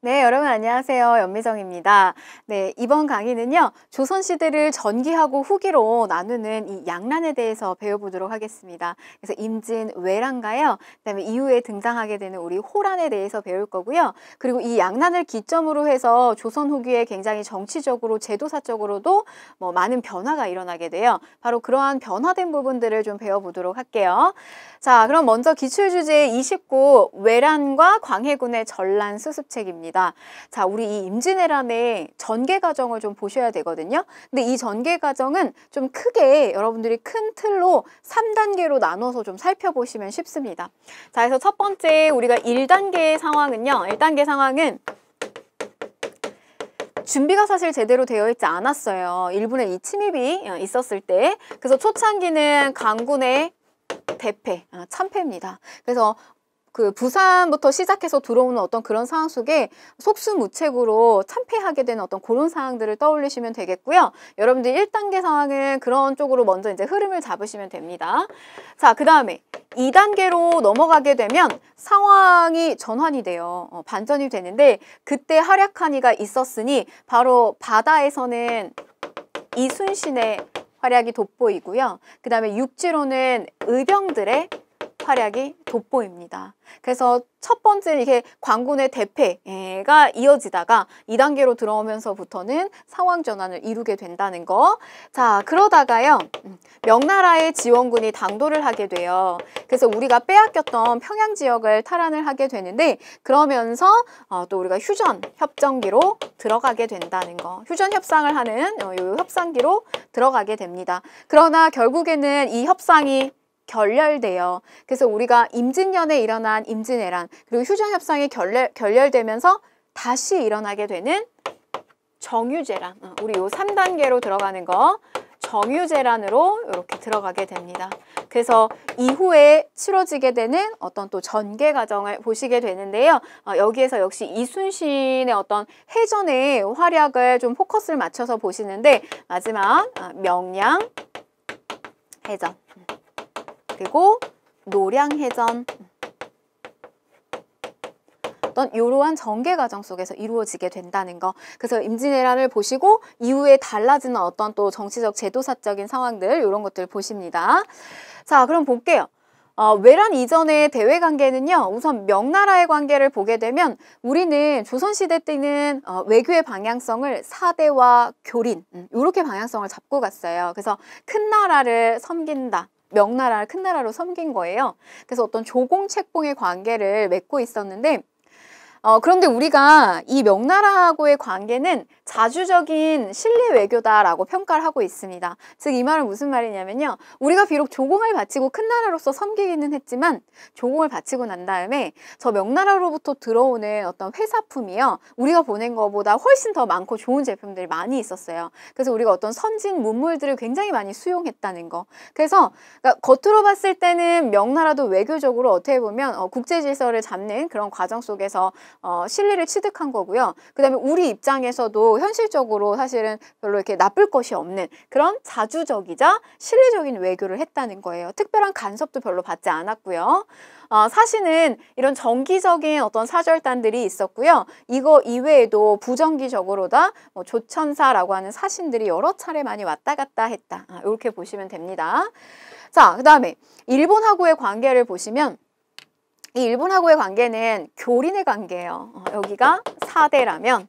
네, 여러분 안녕하세요. 연미정입니다. 네, 이번 강의는요, 조선시대를 전기하고 후기로 나누는 이 양란에 대해서 배워보도록 하겠습니다. 그래서 임진 왜란가요, 그다음에 이후에 등장하게 되는 우리 호란에 대해서 배울 거고요. 그리고 이 양란을 기점으로 해서 조선 후기에 굉장히 정치적으로, 제도사적으로도 많은 변화가 일어나게 돼요. 바로 그러한 변화된 부분들을 좀 배워보도록 할게요. 자, 그럼 먼저 기출주제 29, 왜란과 광해군의 전란 수습책입니다. 자, 우리 이 임진왜란의 전개 과정을 좀 보셔야 되거든요. 근데 이 전개 과정은 좀 크게 여러분들이 큰 틀로 3단계로 나눠서 좀 살펴보시면 쉽습니다. 자, 그래서 첫 번째 우리가 1단계의 상황은요. 1단계 상황은 준비가 사실 제대로 되어 있지 않았어요. 일본의 이 침입이 있었을 때. 그래서 초창기는 강군의 대패, 참패입니다. 그래서 그 부산부터 시작해서 들어오는 어떤 그런 상황 속에 속수무책으로 참패하게 되는 어떤 그런 상황들을 떠올리시면 되겠고요. 여러분들 1단계 상황은 그런 쪽으로 먼저 이제 흐름을 잡으시면 됩니다. 자, 그 다음에 2단계로 넘어가게 되면 상황이 전환이 돼요. 반전이 되는데 그때 활약한 이가 있었으니 바로 바다에서는 이순신의 활약이 돋보이고요. 그 다음에 육지로는 의병들의 활약이 돋보입니다. 그래서 첫 번째 이게 광군의 대패가 이어지다가 2단계로 들어오면서부터는 상황 전환을 이루게 된다는 거. 자, 그러다가요. 명나라의 지원군이 당도를 하게 돼요. 그래서 우리가 빼앗겼던 평양 지역을 탈환을 하게 되는데 그러면서 또 우리가 휴전 협정기로 들어가게 된다는 거. 휴전 협상을 하는 요 협상기로 들어가게 됩니다. 그러나 결국에는 이 협상이 결렬돼요. 그래서 우리가 임진년에 일어난 임진왜란 그리고 휴전협상이 결렬되면서 다시 일어나게 되는 정유재란, 우리 요 3단계로 들어가는 거 정유재란으로 이렇게 들어가게 됩니다. 그래서 이후에 치러지게 되는 어떤 또 전개 과정을 보시게 되는데요. 여기에서 역시 이순신의 어떤 해전의 활약을 좀 포커스를 맞춰서 보시는데 마지막 명량 해전 그리고 노량해전 어떤 이러한 전개 과정 속에서 이루어지게 된다는 거. 그래서 임진왜란을 보시고 이후에 달라지는 어떤 또 정치적 제도사적인 상황들 이런 것들 보십니다. 자, 그럼 볼게요. 왜란 이전의 대외 관계는요. 우선 명나라의 관계를 보게 되면 우리는 조선시대 때는 외교의 방향성을 사대와 교린 이렇게 방향성을 잡고 갔어요. 그래서 큰 나라를 섬긴다. 명나라를 큰 나라로 섬긴 거예요. 그래서 어떤 조공책봉의 관계를 맺고 있었는데 그런데 우리가 이 명나라하고의 관계는 자주적인 실리 외교다라고 평가를 하고 있습니다. 즉 이 말은 무슨 말이냐면요. 우리가 비록 조공을 바치고 큰 나라로서 섬기기는 했지만 조공을 바치고 난 다음에 저 명나라로부터 들어오는 어떤 회사품이요. 우리가 보낸 것보다 훨씬 더 많고 좋은 제품들이 많이 있었어요. 그래서 우리가 어떤 선진 문물들을 굉장히 많이 수용했다는 거. 그래서 그러니까 겉으로 봤을 때는 명나라도 외교적으로 어떻게 보면 국제 질서를 잡는 그런 과정 속에서 실리를 취득한 거고요. 그 다음에 우리 입장에서도 현실적으로 사실은 별로 이렇게 나쁠 것이 없는 그런 자주적이자 실리적인 외교를 했다는 거예요. 특별한 간섭도 별로 받지 않았고요. 사실은 이런 정기적인 어떤 사절단들이 있었고요. 이거 이외에도 부정기적으로다 조천사라고 하는 사신들이 여러 차례 많이 왔다 갔다 했다. 이렇게 보시면 됩니다. 자, 그 다음에 일본하고의 관계를 보시면 이 일본하고의 관계는 교린의 관계예요. 여기가 4대라면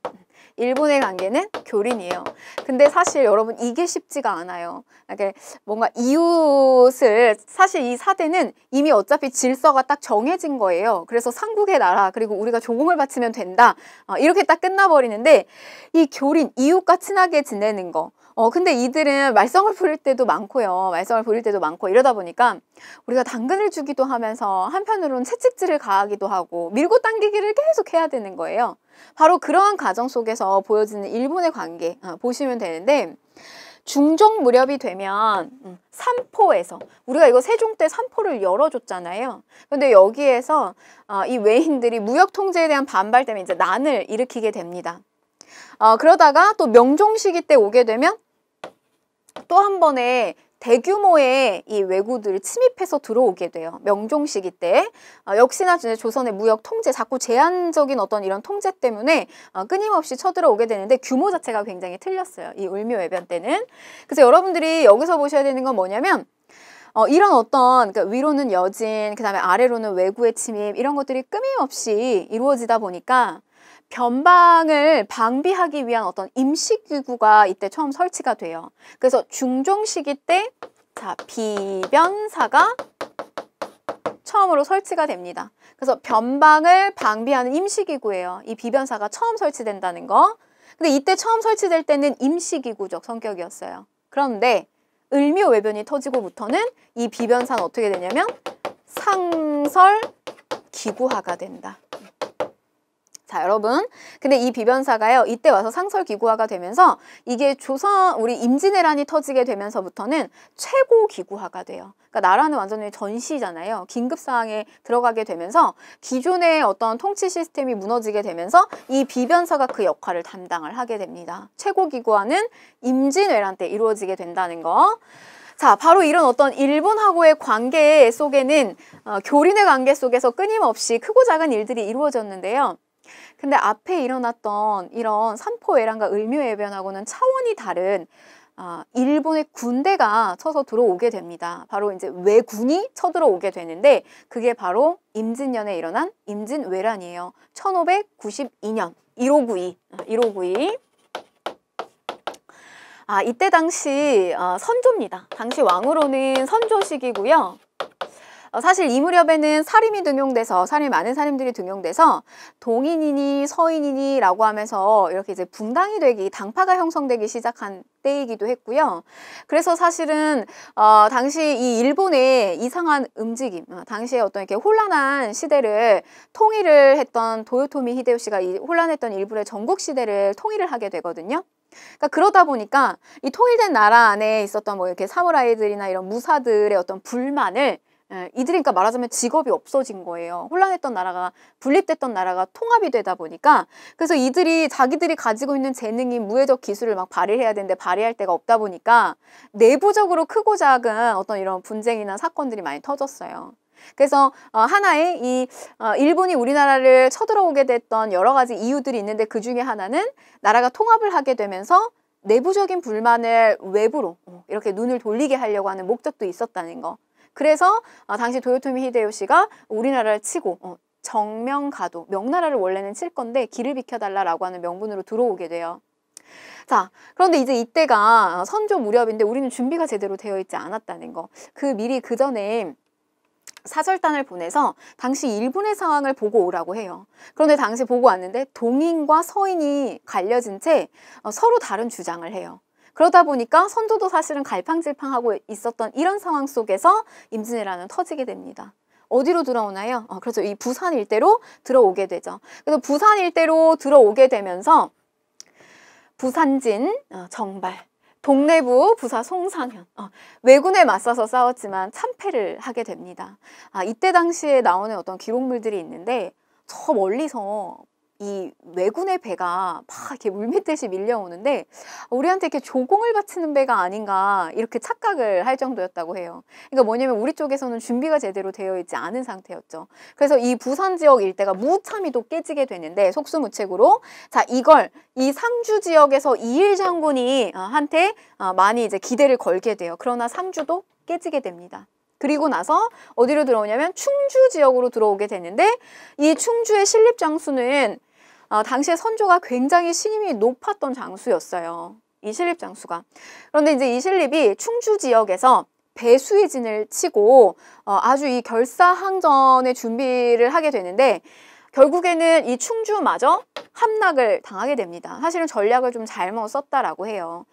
일본의 관계는 교린이에요. 근데 사실 여러분 이게 쉽지가 않아요. 그러니까 뭔가 이웃을 사실 이 4대는 이미 어차피 질서가 딱 정해진 거예요. 그래서 삼국의 나라 그리고 우리가 조공을 바치면 된다. 이렇게 딱 끝나버리는데 이 교린, 이웃과 친하게 지내는 거. 근데 이들은 말썽을 부릴 때도 많고요. 말썽을 부릴 때도 많고 이러다 보니까 우리가 당근을 주기도 하면서 한편으로는 채찍질을 가하기도 하고 밀고 당기기를 계속 해야 되는 거예요. 바로 그러한 과정 속에서 보여지는 일본의 관계 보시면 되는데 중종 무렵이 되면 삼포에서 우리가 이거 세종 때 삼포를 열어줬잖아요. 근데 여기에서 이 외인들이 무역 통제에 대한 반발 때문에 이제 난을 일으키게 됩니다. 그러다가 또 명종 시기 때 오게 되면 또 한 번의 대규모의 이 왜구들을 침입해서 들어오게 돼요. 명종 시기 때. 역시나 조선의 무역 통제, 자꾸 제한적인 어떤 이런 통제 때문에 끊임없이 쳐들어오게 되는데 규모 자체가 굉장히 틀렸어요. 이 을묘해변 때는. 그래서 여러분들이 여기서 보셔야 되는 건 뭐냐면 이런 어떤 그러니까 위로는 여진, 그 다음에 아래로는 왜구의 침입 이런 것들이 끊임없이 이루어지다 보니까 변방을 방비하기 위한 어떤 임시기구가 이때 처음 설치가 돼요. 그래서 중종 시기 때 자, 비변사가 처음으로 설치가 됩니다. 그래서 변방을 방비하는 임시기구예요. 이 비변사가 처음 설치된다는 거. 근데 이때 처음 설치될 때는 임시기구적 성격이었어요. 그런데 을묘외변이 터지고부터는 이 비변사는 어떻게 되냐면 상설기구화가 된다. 자, 여러분. 근데 이 비변사가요, 이때 와서 상설기구화가 되면서 이게 우리 임진왜란이 터지게 되면서부터는 최고기구화가 돼요. 그러니까 나라는 완전히 전시잖아요. 긴급사항에 들어가게 되면서 기존의 어떤 통치 시스템이 무너지게 되면서 이 비변사가 그 역할을 담당을 하게 됩니다. 최고기구화는 임진왜란 때 이루어지게 된다는 거. 자, 바로 이런 어떤 일본하고의 관계 속에는 교린의 관계 속에서 끊임없이 크고 작은 일들이 이루어졌는데요. 근데 앞에 일어났던 이런 삼포외란과 을묘해변하고는 차원이 다른 일본의 군대가 쳐서 들어오게 됩니다. 바로 이제 왜군이 쳐들어오게 되는데 그게 바로 임진년에 일어난 임진왜란이에요. 1592년 1592. 이때 당시 선조입니다. 당시 왕으로는 선조식이고요. 사실 이 무렵에는 사림이 등용돼서 많은 사림들이 등용돼서 동인이니 서인이니 라고 하면서 이렇게 이제 분당이 되기, 당파가 형성되기 시작한 때이기도 했고요. 그래서 사실은 당시 이 일본의 이상한 움직임, 당시에 어떤 이렇게 혼란한 시대를 통일을 했던 도요토미 히데요시가 이 혼란했던 일본의 전국 시대를 통일을 하게 되거든요. 그러니까 그러다 보니까 이 통일된 나라 안에 있었던 뭐 이렇게 사무라이들이나 이런 무사들의 어떤 불만을 이들이 그러니까 말하자면 직업이 없어진 거예요. 혼란했던 나라가, 분립됐던 나라가 통합이 되다 보니까 그래서 이들이 자기들이 가지고 있는 재능인 무예적 기술을 막 발휘해야 되는데 발휘할 데가 없다 보니까 내부적으로 크고 작은 어떤 이런 분쟁이나 사건들이 많이 터졌어요. 그래서 하나의 이 일본이 우리나라를 쳐들어오게 됐던 여러 가지 이유들이 있는데 그 중에 하나는 나라가 통합을 하게 되면서 내부적인 불만을 외부로 이렇게 눈을 돌리게 하려고 하는 목적도 있었다는 거. 그래서 당시 도요토미 히데요시가 우리나라를 치고 정명가도, 명나라를 원래는 칠 건데 길을 비켜달라라고 하는 명분으로 들어오게 돼요. 자, 그런데 이제 이때가 선조 무렵인데 우리는 준비가 제대로 되어 있지 않았다는 거. 미리 그 전에 사절단을 보내서 당시 일본의 상황을 보고 오라고 해요. 그런데 당시 보고 왔는데 동인과 서인이 갈려진 채 서로 다른 주장을 해요. 그러다 보니까 선조도 사실은 갈팡질팡하고 있었던 이런 상황 속에서 임진왜란은 터지게 됩니다. 어디로 들어오나요? 그래서 이 부산 일대로 들어오게 되죠. 그래서 부산 일대로 들어오게 되면서 부산진, 정발, 동래부, 부사 송상현, 왜군에 맞서서 싸웠지만 참패를 하게 됩니다. 이때 당시에 나오는 어떤 기록물들이 있는데 저 멀리서 이 왜군의 배가 막 이렇게 물밀듯이 밀려오는데 우리한테 이렇게 조공을 바치는 배가 아닌가 이렇게 착각을 할 정도였다고 해요. 그러니까 뭐냐면 우리 쪽에서는 준비가 제대로 되어 있지 않은 상태였죠. 그래서 이 부산 지역 일대가 무참히 또 깨지게 되는데 속수무책으로 자 이걸 이 상주 지역에서 이일 장군이 한테 많이 이제 기대를 걸게 돼요. 그러나 상주도 깨지게 됩니다. 그리고 나서 어디로 들어오냐면 충주 지역으로 들어오게 되는데 이 충주의 신립 장수는 당시에 선조가 굉장히 신임이 높았던 장수였어요. 이 신립 장수가. 그런데 이제 이 신립이 충주 지역에서 배수의 진을 치고 아주 이 결사항전의 준비를 하게 되는데 결국에는 이 충주마저 함락을 당하게 됩니다. 사실은 전략을 좀 잘못 썼다라고 해요.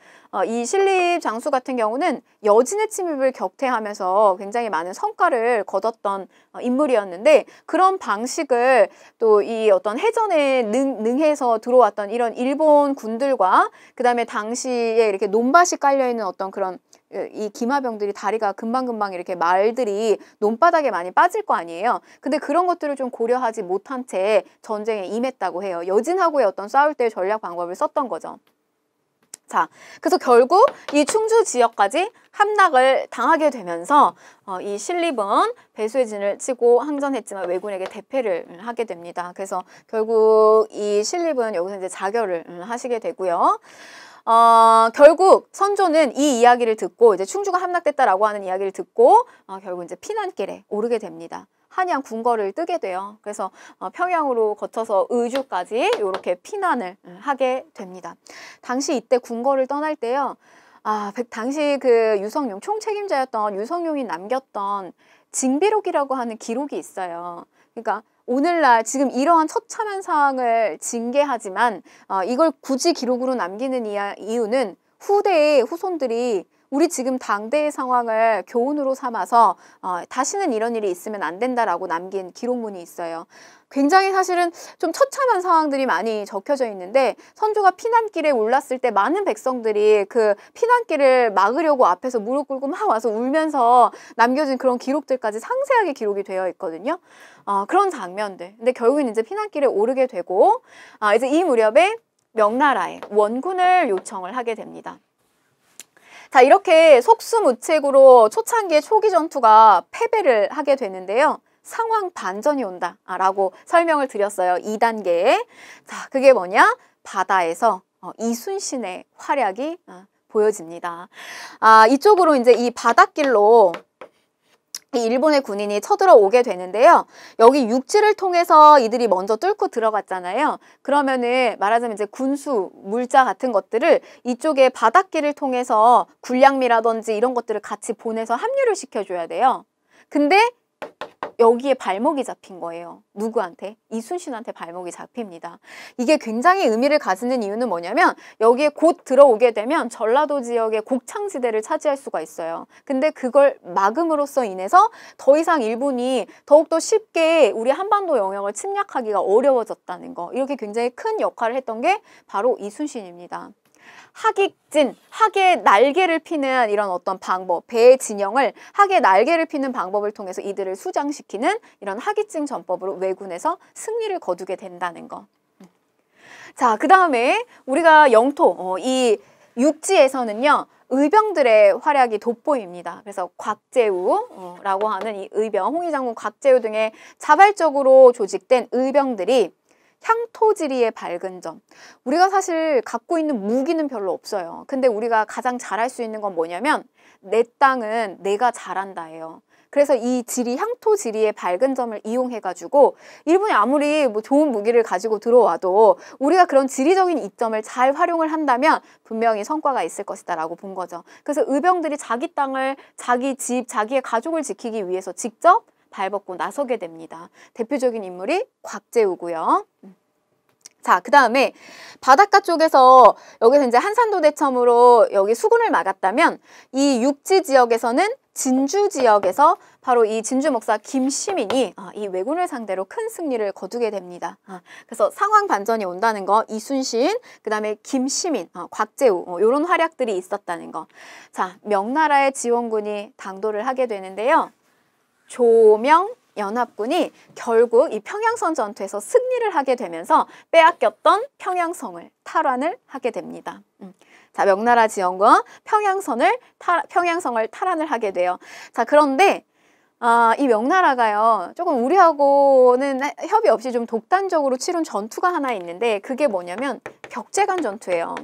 이 신립 장수 같은 경우는 여진의 침입을 격퇴하면서 굉장히 많은 성과를 거뒀던 인물이었는데 그런 방식을 또 이 어떤 해전에 능해서 들어왔던 이런 일본 군들과 그 다음에 당시에 이렇게 논밭이 깔려있는 어떤 그런 이 기마병들이 다리가 금방금방 이렇게 말들이 논바닥에 많이 빠질 거 아니에요. 근데 그런 것들을 좀 고려하지 못한 채 전쟁에 임했다고 해요. 여진하고의 어떤 싸울 때의 전략 방법을 썼던 거죠. 자, 그래서 결국 이 충주 지역까지 함락을 당하게 되면서 이 신립은 배수의 진을 치고 항전했지만 왜군에게 대패를 하게 됩니다. 그래서 결국 이 신립은 여기서 이제 자결을 하시게 되고요. 결국 선조는 이 이야기를 듣고 이제 충주가 함락됐다라고 하는 이야기를 듣고 결국 이제 피난길에 오르게 됩니다. 한양 궁궐을 뜨게 돼요. 그래서 평양으로 거쳐서 의주까지 이렇게 피난을 하게 됩니다. 당시 이때 궁궐을 떠날 때요. 당시 그 유성룡 총책임자였던 유성룡이 남겼던 징비록이라고 하는 기록이 있어요. 그러니까 오늘날 지금 이러한 처참한 상황을 징계하지만 이걸 굳이 기록으로 남기는 이유는 후대의 후손들이 우리 지금 당대의 상황을 교훈으로 삼아서 다시는 이런 일이 있으면 안 된다라고 남긴 기록문이 있어요. 굉장히 사실은 좀 처참한 상황들이 많이 적혀져 있는데 선조가 피난길에 올랐을 때 많은 백성들이 그 피난길을 막으려고 앞에서 무릎 꿇고 막 와서 울면서 남겨진 그런 기록들까지 상세하게 기록이 되어 있거든요. 그런 장면들. 근데 결국엔 이제 피난길에 오르게 되고 이제 이 무렵에 명나라에 원군을 요청을 하게 됩니다. 자, 이렇게 속수무책으로 초창기의 초기 전투가 패배를 하게 되는데요. 상황 반전이 온다라고 설명을 드렸어요. 2단계에. 자, 그게 뭐냐? 바다에서 이순신의 활약이 보여집니다. 이쪽으로 이제 이 바닷길로 이 일본의 군인이 쳐들어오게 되는데요. 여기 육지를 통해서 이들이 먼저 뚫고 들어갔잖아요. 그러면은 말하자면 이제 군수, 물자 같은 것들을 이쪽에 바닷길을 통해서 군량미라든지 이런 것들을 같이 보내서 합류를 시켜줘야 돼요. 근데 여기에 발목이 잡힌 거예요. 누구한테? 이순신한테 발목이 잡힙니다. 이게 굉장히 의미를 가지는 이유는 뭐냐면 여기에 곧 들어오게 되면 전라도 지역의 곡창지대를 차지할 수가 있어요. 근데 그걸 막음으로써 인해서 더 이상 일본이 더욱더 쉽게 우리 한반도 영역을 침략하기가 어려워졌다는 거. 이렇게 굉장히 큰 역할을 했던 게 바로 이순신입니다. 학익진, 학의 날개를 피는 이런 어떤 방법, 배의 진영을 학의 날개를 피는 방법을 통해서 이들을 수장시키는 이런 학익진 전법으로 왜군에서 승리를 거두게 된다는 거. 자, 그 다음에 우리가 영토, 이 육지에서는요. 의병들의 활약이 돋보입니다. 그래서 곽재우라고 하는 이 의병, 홍위장군 곽재우 등의 자발적으로 조직된 의병들이 향토지리의 밝은 점. 우리가 사실 갖고 있는 무기는 별로 없어요. 근데 우리가 가장 잘할 수 있는 건 뭐냐면 내 땅은 내가 잘한다예요. 그래서 이 지리, 향토지리의 밝은 점을 이용해가지고 일본이 아무리 뭐 좋은 무기를 가지고 들어와도 우리가 그런 지리적인 이점을 잘 활용을 한다면 분명히 성과가 있을 것이다 라고 본 거죠. 그래서 의병들이 자기 땅을, 자기 집, 자기의 가족을 지키기 위해서 직접 발벗고 나서게 됩니다. 대표적인 인물이 곽재우고요. 자, 그 다음에 바닷가 쪽에서 여기서 이제 한산도 대첩으로 여기 수군을 막았다면 이 육지 지역에서는 진주 지역에서 바로 이 진주 목사 김시민이 이 왜군을 상대로 큰 승리를 거두게 됩니다. 그래서 상황 반전이 온다는 거, 이순신, 그 다음에 김시민, 곽재우 이런 활약들이 있었다는 거. 자, 명나라의 지원군이 당도를 하게 되는데요. 조명 연합군이 결국 이 평양선 전투에서 승리를 하게 되면서 빼앗겼던 평양성을 탈환을 하게 됩니다. 자, 명나라 지원군 평양성을 탈환을 하게 돼요. 자, 그런데 이 명나라가요, 조금 우리하고는 협의 없이 좀 독단적으로 치른 전투가 하나 있는데 그게 뭐냐면 벽제간 전투예요.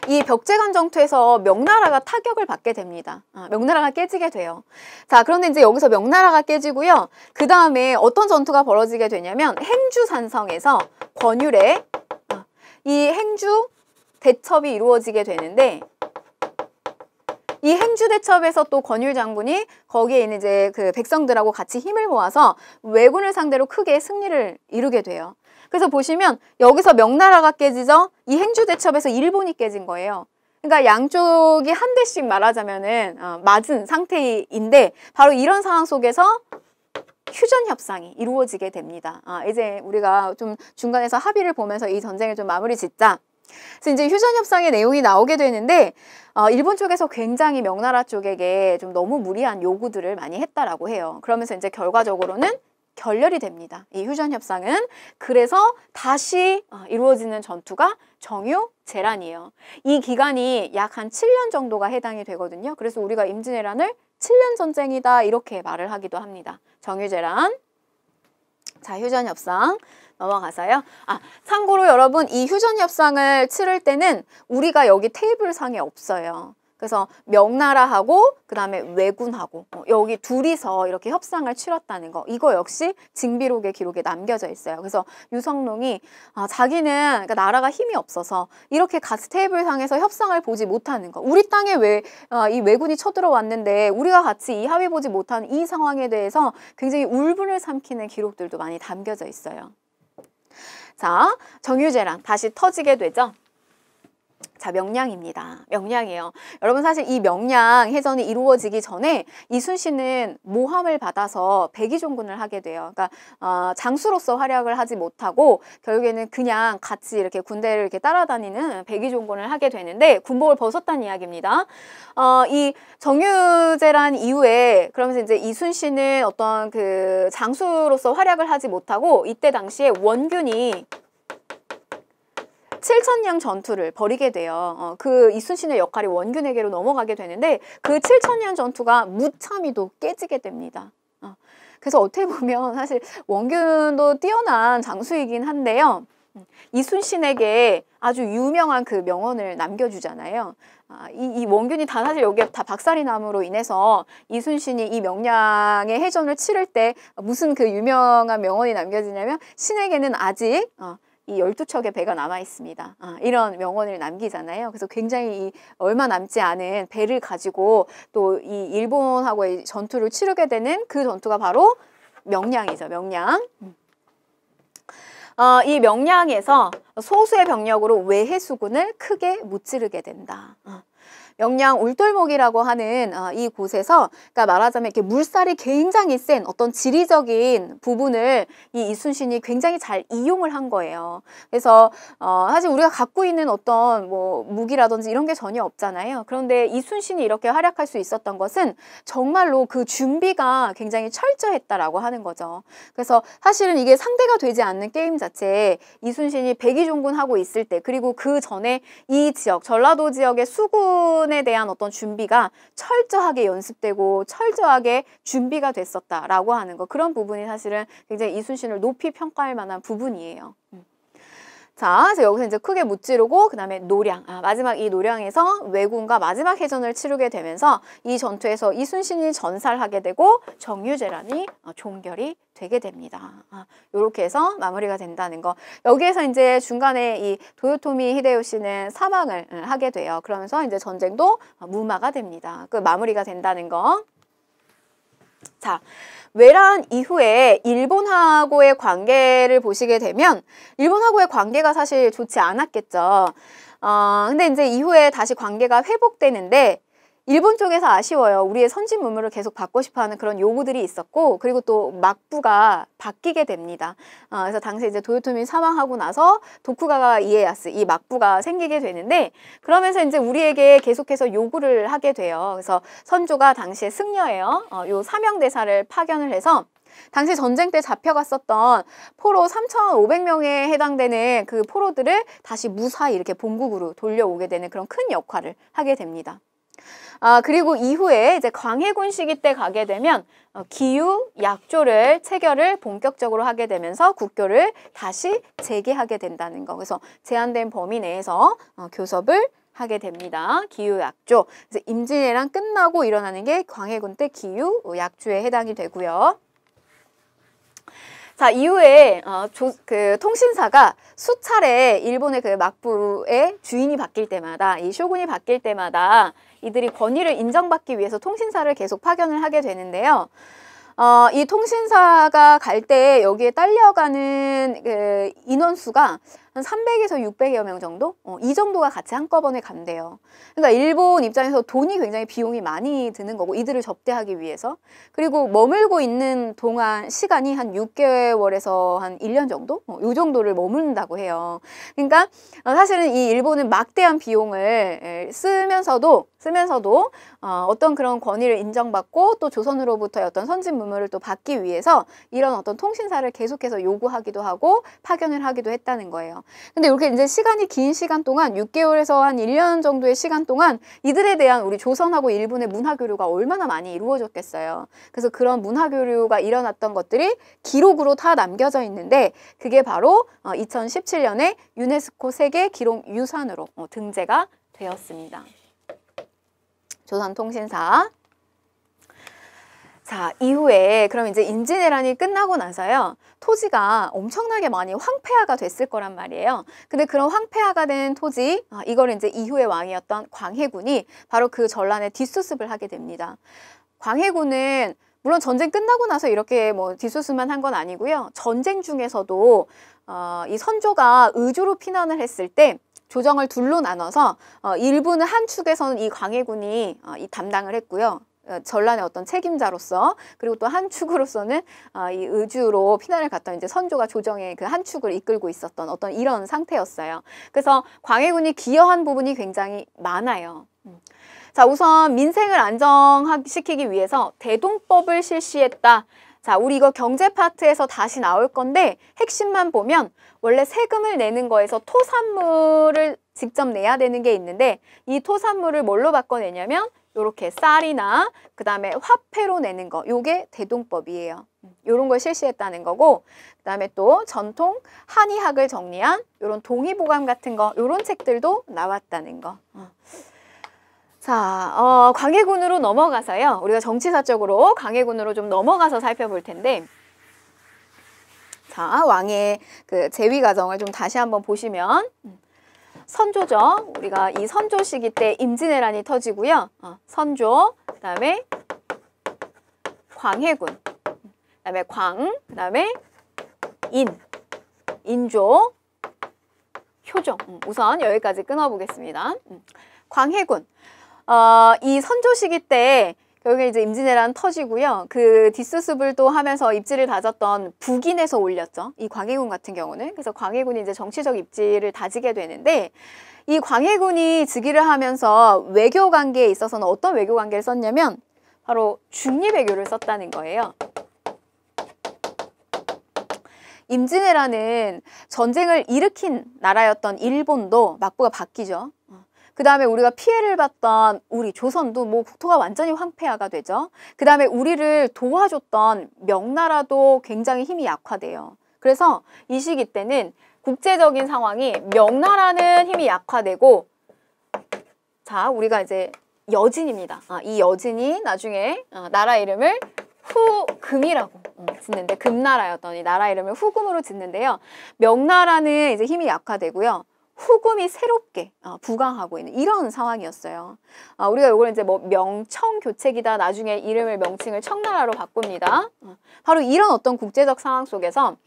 이 벽제간 전투에서 명나라가 타격을 받게 됩니다. 명나라가 깨지게 돼요. 자, 그런데 이제 여기서 명나라가 깨지고요. 그 다음에 어떤 전투가 벌어지게 되냐면 행주산성에서 권율의 이 행주 대첩이 이루어지게 되는데 이 행주 대첩에서 또 권율 장군이 거기에 있는 이제 그 백성들하고 같이 힘을 모아서 왜군을 상대로 크게 승리를 이루게 돼요. 그래서 보시면 여기서 명나라가 깨지죠. 이 행주 대첩에서 일본이 깨진 거예요. 그러니까 양쪽이 한 대씩 말하자면은 맞은 상태인데 바로 이런 상황 속에서 휴전 협상이 이루어지게 됩니다. 이제 우리가 좀 중간에서 합의를 보면서 이 전쟁을 좀 마무리 짓자. 그래서 이제 휴전 협상의 내용이 나오게 되는데 일본 쪽에서 굉장히 명나라 쪽에게 좀 너무 무리한 요구들을 많이 했다라고 해요. 그러면서 이제 결과적으로는 결렬이 됩니다. 이 휴전협상은. 그래서 다시 이루어지는 전투가 정유재란이에요. 이 기간이 약 한 7년 정도가 해당이 되거든요. 그래서 우리가 임진왜란을 7년 전쟁이다 이렇게 말을 하기도 합니다. 정유재란. 자, 휴전협상 넘어가서요. 참고로 여러분 이 휴전협상을 치를 때는 우리가 여기 테이블상에 없어요. 그래서 명나라하고 그 다음에 왜군하고 여기 둘이서 이렇게 협상을 치렀다는 거, 이거 역시 징비록의 기록에 남겨져 있어요. 그래서 유성룡이 자기는 그러니까 나라가 힘이 없어서 이렇게 같이 테이블상에서 협상을 보지 못하는 거, 우리 땅에 왜 이 왜군이 쳐들어왔는데 우리가 같이 이 합의 보지 못하는 이 상황에 대해서 굉장히 울분을 삼키는 기록들도 많이 담겨져 있어요. 자, 정유재란 다시 터지게 되죠. 자, 명량입니다. 명량이에요. 여러분 사실 이 명량 해전이 이루어지기 전에 이순신은 모함을 받아서 백의종군을 하게 돼요. 그러니까 장수로서 활약을 하지 못하고 결국에는 그냥 같이 이렇게 군대를 이렇게 따라다니는 백의종군을 하게 되는데 군복을 벗었다는 이야기입니다. 이 정유재란 이후에 그러면서 이제 이순신은 어떤 그 장수로서 활약을 하지 못하고 이때 당시에 원균이 칠천량 전투를 벌이게 돼요. 그 이순신의 역할이 원균에게로 넘어가게 되는데 그 칠천량 전투가 무참히도 깨지게 됩니다. 그래서 어떻게 보면 사실 원균도 뛰어난 장수이긴 한데요. 이순신에게 아주 유명한 그 명언을 남겨주잖아요. 이 원균이 다 사실 여기에 다 박살이 남으로 인해서 이순신이 이 명량의 해전을 치를 때 무슨 그 유명한 명언이 남겨지냐면 신에게는 아직 이 12척의 배가 남아 있습니다. 이런 명언을 남기잖아요. 그래서 굉장히 얼마 남지 않은 배를 가지고 또 이 일본하고의 전투를 치르게 되는 그 전투가 바로 명량이죠. 명량. 이 명량에서 소수의 병력으로 외해수군을 크게 무찌르게 된다. 명량 울돌목이라고 하는 이 곳에서, 그러니까 말하자면 이렇게 물살이 굉장히 센 어떤 지리적인 부분을 이 이순신이 굉장히 잘 이용을 한 거예요. 그래서 사실 우리가 갖고 있는 어떤 뭐 무기라든지 이런 게 전혀 없잖아요. 그런데 이순신이 이렇게 활약할 수 있었던 것은 정말로 그 준비가 굉장히 철저했다라고 하는 거죠. 그래서 사실은 이게 상대가 되지 않는 게임 자체에 이순신이 백의종군하고 있을 때, 그리고 그 전에 이 지역, 전라도 지역의 수군 에 대한 어떤 준비가 철저하게 연습되고 철저하게 준비가 됐었다라고 하는 거, 그런 부분이 사실은 굉장히 이순신을 높이 평가할 만한 부분이에요. 자, 그래서 여기서 이제 크게 무찌르고 그 다음에 노량, 마지막 이 노량에서 왜군과 마지막 해전을 치르게 되면서 이 전투에서 이순신이 전살하게 되고 정유재란이 종결이 되게 됩니다. 이렇게 해서 마무리가 된다는 거. 여기에서 이제 중간에 이 도요토미 히데요시는 사망을 하게 돼요. 그러면서 이제 전쟁도 무마가 됩니다. 그 마무리가 된다는 거. 자, 외란 이후에 일본하고의 관계를 보시게 되면 일본하고의 관계가 사실 좋지 않았겠죠. 근데 이제 이후에 다시 관계가 회복되는데 일본 쪽에서 아쉬워요. 우리의 선진 문물을 계속 받고 싶어하는 그런 요구들이 있었고, 그리고 또 막부가 바뀌게 됩니다. 그래서 당시 이제 도요토미 사망하고 나서 도쿠가와 이에야스, 이 막부가 생기게 되는데, 그러면서 이제 우리에게 계속해서 요구를 하게 돼요. 그래서 선조가 당시에 승려예요. 요 사명대사를 파견을 해서 당시 전쟁 때 잡혀갔었던 포로 3,500명에 해당되는 그 포로들을 다시 무사히 이렇게 본국으로 돌려오게 되는 그런 큰 역할을 하게 됩니다. 그리고 이후에 이제 광해군 시기 때 가게 되면 기유, 약조를 체결을 본격적으로 하게 되면서 국교를 다시 재개하게 된다는 거. 그래서 제한된 범위 내에서 교섭을 하게 됩니다. 기유, 약조. 그래서 임진왜란 끝나고 일어나는 게 광해군 때 기유, 약조에 해당이 되고요. 자, 이후에 그 통신사가 수차례 일본의 그 막부의 주인이 바뀔 때마다, 이 쇼군이 바뀔 때마다 이들이 권위를 인정받기 위해서 통신사를 계속 파견을 하게 되는데요. 이 통신사가 갈 때 여기에 딸려가는 그 인원수가 한 300에서 600여 명 정도? 이 정도가 같이 한꺼번에 간대요. 그러니까 일본 입장에서 돈이 굉장히 비용이 많이 드는 거고, 이들을 접대하기 위해서. 그리고 머물고 있는 동안 시간이 한 6개월에서 한 1년 정도? 요 정도를 머문다고 해요. 그러니까 사실은 이 일본은 막대한 비용을 쓰면서도 어떤 그런 권위를 인정받고 또 조선으로부터의 어떤 선진 문물을 또 받기 위해서 이런 어떤 통신사를 계속해서 요구하기도 하고 파견을 하기도 했다는 거예요. 근데 이렇게 이제 시간이 긴 시간 동안 6개월에서 한 1년 정도의 시간 동안 이들에 대한 우리 조선하고 일본의 문화 교류가 얼마나 많이 이루어졌겠어요. 그래서 그런 문화 교류가 일어났던 것들이 기록으로 다 남겨져 있는데, 그게 바로 2017년에 유네스코 세계 기록 유산으로 등재가 되었습니다. 조선통신사. 자, 이후에 그럼 이제 임진왜란이 끝나고 나서요, 토지가 엄청나게 많이 황폐화가 됐을 거란 말이에요. 근데 그런 황폐화가 된 토지, 이걸 이제 이후의 왕이었던 광해군이 바로 그 전란에 뒷수습을 하게 됩니다. 광해군은 물론 전쟁 끝나고 나서 이렇게 뭐 뒷수습만 한 건 아니고요. 전쟁 중에서도 이 선조가 의주로 피난을 했을 때 조정을 둘로 나눠서 일부는 한 축에서는 이 광해군이 이 담당을 했고요. 전란의 어떤 책임자로서, 그리고 또 한 축으로서는 이 의주로 피난을 갔던 이제 선조가 조정의 그 한 축을 이끌고 있었던 어떤 이런 상태였어요. 그래서 광해군이 기여한 부분이 굉장히 많아요. 자, 우선 민생을 안정시키기 위해서 대동법을 실시했다. 자, 우리 이거 경제 파트에서 다시 나올 건데 핵심만 보면 원래 세금을 내는 거에서 토산물을 직접 내야 되는 게 있는데, 이 토산물을 뭘로 바꿔내냐면 요렇게 쌀이나 그 다음에 화폐로 내는 거, 요게 대동법이에요. 요런 걸 실시했다는 거고, 그 다음에 또 전통 한의학을 정리한 요런 동의보감 같은 거, 요런 책들도 나왔다는 거. 자, 광해군으로 넘어가서요, 우리가 정치사적으로 광해군으로 좀 넘어가서 살펴볼 텐데, 자, 왕의 그 재위 과정을 좀 다시 한번 보시면, 선조죠. 우리가 이 선조 시기 때 임진왜란이 터지고요. 선조, 그 다음에 광해군, 그 다음에 그 다음에 인조, 효종. 우선 여기까지 끊어보겠습니다. 광해군. 이 선조 시기 때 결국에 이제 임진왜란 터지고요. 그 뒷수습을 또 하면서 입지를 다졌던 북인에서 올렸죠. 이 광해군 같은 경우는. 그래서 광해군이 이제 정치적 입지를 다지게 되는데, 이 광해군이 즉위를 하면서 외교 관계에 있어서는 어떤 외교 관계를 썼냐면 바로 중립외교를 썼다는 거예요. 임진왜란은 전쟁을 일으킨 나라였던 일본도 막부가 바뀌죠. 그 다음에 우리가 피해를 봤던 우리 조선도 뭐 국토가 완전히 황폐화가 되죠. 그 다음에 우리를 도와줬던 명나라도 굉장히 힘이 약화돼요. 그래서 이 시기 때는 국제적인 상황이 명나라는 힘이 약화되고, 자, 우리가 이제 여진입니다. 이 여진이 나중에 나라 이름을 후금이라고 짓는데, 금나라였던 이 나라 이름을 후금으로 짓는데요. 명나라는 이제 힘이 약화되고요. 후금이 새롭게 부강하고 있는 이런 상황이었어요. 우리가 이걸 이제 뭐 명청교책이다, 나중에 이름을 명칭을 청나라로 바꿉니다. 바로 이런 어떤 국제적 상황 속에서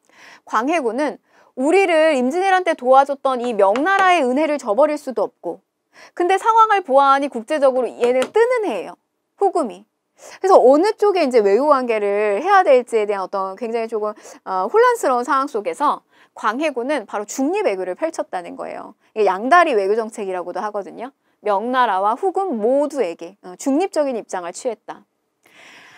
광해군은 우리를 임진왜란 때 도와줬던 이 명나라의 은혜를 저버릴 수도 없고, 근데 상황을 보아하니 국제적으로 얘는 뜨는 해예요, 후금이. 그래서 어느 쪽에 이제 외교 관계를 해야 될지에 대한 어떤 굉장히 조금 혼란스러운 상황 속에서 광해군은 바로 중립 외교를 펼쳤다는 거예요. 이게 양다리 외교 정책이라고도 하거든요. 명나라와 후금 모두에게 중립적인 입장을 취했다.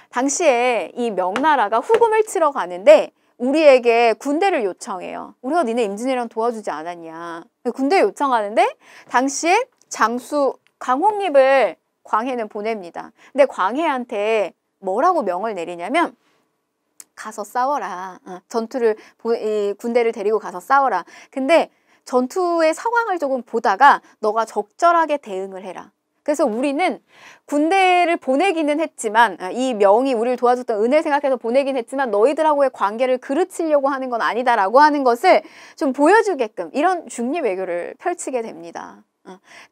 당시에 이 명나라가 후금을 치러 가는데 우리에게 군대를 요청해요. 우리가 니네 임진왜란 도와주지 않았냐. 군대 요청하는데 당시에 장수 강홍립을 광해는 보냅니다. 근데 광해한테 뭐라고 명을 내리냐면, 가서 싸워라. 군대를 데리고 가서 싸워라. 근데 전투의 상황을 조금 보다가 너가 적절하게 대응을 해라. 그래서 우리는 군대를 보내기는 했지만, 이 명이 우리를 도와줬던 은혜를 생각해서 보내긴 했지만 너희들하고의 관계를 그르치려고 하는 건 아니다라고 하는 것을 좀 보여주게끔 이런 중립 외교를 펼치게 됩니다.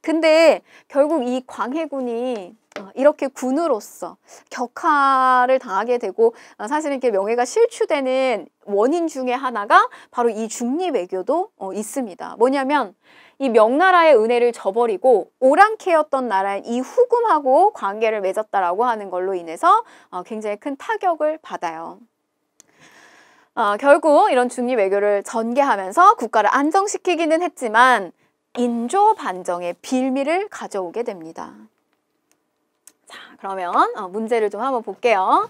근데 결국 이 광해군이 이렇게 군으로서 격하를 당하게 되고 사실은 이렇게 명예가 실추되는 원인 중에 하나가 바로 이 중립외교도 있습니다. 뭐냐면 이 명나라의 은혜를 저버리고 오랑캐였던 나라인 이 후금하고 관계를 맺었다라고 하는 걸로 인해서 굉장히 큰 타격을 받아요. 결국 이런 중립외교를 전개하면서 국가를 안정시키기는 했지만 인조 반정의 빌미를 가져오게 됩니다. 자, 그러면 문제를 좀 한번 볼게요.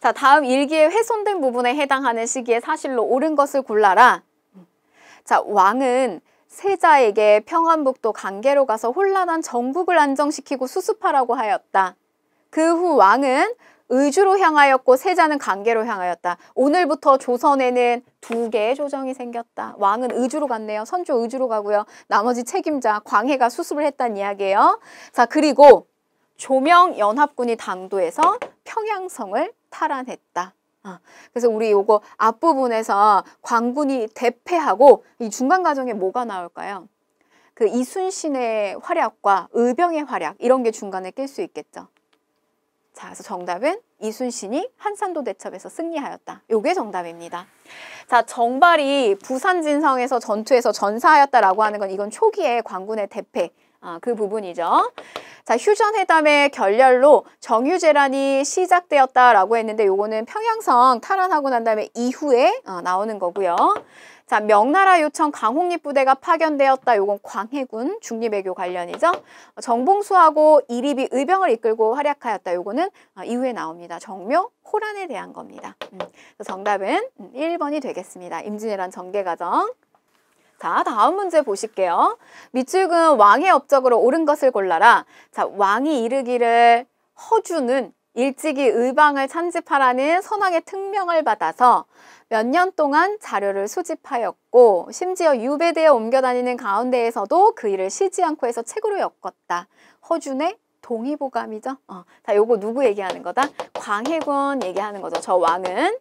자, 다음 일기의 훼손된 부분에 해당하는 시기에 사실로 옳은 것을 골라라. 자, 왕은 세자에게 평안북도 강계로 가서 혼란한 정국을 안정시키고 수습하라고 하였다. 그 후 왕은 의주로 향하였고 세자는 강계로 향하였다. 오늘부터 조선에는 2개의 조정이 생겼다. 왕은 의주로 갔네요. 선조 의주로 가고요. 나머지 책임자 광해가 수습을 했다는 이야기예요. 자, 그리고 조명연합군이 당도해서 평양성을 탈환했다. 그래서 우리 요거 앞부분에서 광군이 대패하고 이 중간 과정에 뭐가 나올까요? 그 이순신의 활약과 의병의 활약 이런 게 중간에 낄 수 있겠죠. 자, 그래서 정답은 이순신이 한산도 대첩에서 승리하였다. 요게 정답입니다. 자, 정발이 부산진성에서 전투에서 전사하였다라고 하는 건 이건 초기에 광군의 대패 그 부분이죠. 자, 휴전회담의 결렬로 정유재란이 시작되었다라고 했는데 요거는 평양성 탈환하고 난 다음에 이후에 나오는 거고요. 자, 명나라 요청 강홍립 부대가 파견되었다. 요건 광해군 중립외교 관련이죠. 정봉수하고 이립이 의병을 이끌고 활약하였다. 요거는 이후에 나옵니다. 정묘, 호란에 대한 겁니다. 정답은 1번이 되겠습니다. 임진왜란 전개과정. 자, 다음 문제 보실게요. 밑줄근 왕의 업적으로 옳은 것을 골라라. 자, 왕이 이르기를 허주는 일찍이 의방을 찬집하라는 선왕의 특명을 받아서 몇 년 동안 자료를 수집하였고 심지어 유배되어 옮겨다니는 가운데에서도 그 일을 쉬지 않고 해서 책으로 엮었다. 허준의 동의보감이죠. 자, 요거 누구 얘기하는 거다? 광해군 얘기하는 거죠. 저 왕은.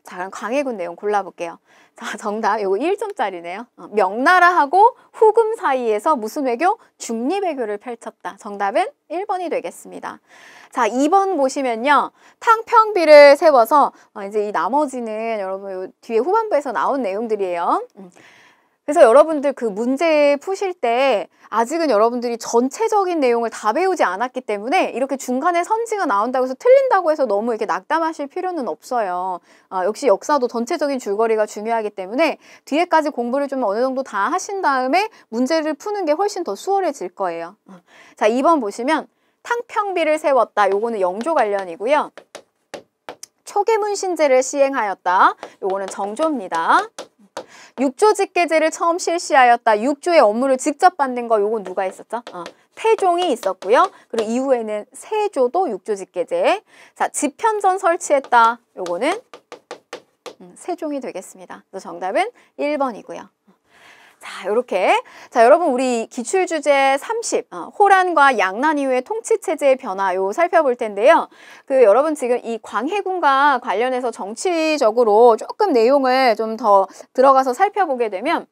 자, 그럼 광해군 내용 골라볼게요. 자, 정답 요거 1점짜리네요. 명나라하고 후금 사이에서 무슨 외교? 중립외교를 펼쳤다. 정답은 1번이 되겠습니다. 자, 2번 보시면요. 탕평비를 세워서 이제 이 나머지는 여러분 요 뒤에 후반부에서 나온 내용들이에요. 그래서 여러분들 그 문제 푸실 때 아직은 여러분들이 전체적인 내용을 다 배우지 않았기 때문에 이렇게 중간에 선지가 나온다고 해서 틀린다고 해서 너무 이렇게 낙담하실 필요는 없어요. 역시 역사도 전체적인 줄거리가 중요하기 때문에 뒤에까지 공부를 좀 어느 정도 다 하신 다음에 문제를 푸는 게 훨씬 더 수월해질 거예요. 자, 2번 보시면 탕평비를 세웠다. 요거는 영조 관련이고요. 초계문신제를 시행하였다. 요거는 정조입니다. 육조직계제를 처음 실시하였다. 육조의 업무를 직접 받는 거 요건 누가 있었죠? 태종이 있었고요. 그리고 이후에는 세조도 육조직계제. 자, 집현전 설치했다. 요거는 세종이 되겠습니다. 그래서 정답은 1번이고요. 자, 요렇게. 자, 여러분 우리 기출주제 30, 호란과 양난 이후의 통치체제의 변화 요 살펴볼 텐데요. 그 여러분 지금 이 광해군과 관련해서 정치적으로 조금 내용을 좀 더 들어가서 살펴보게 되면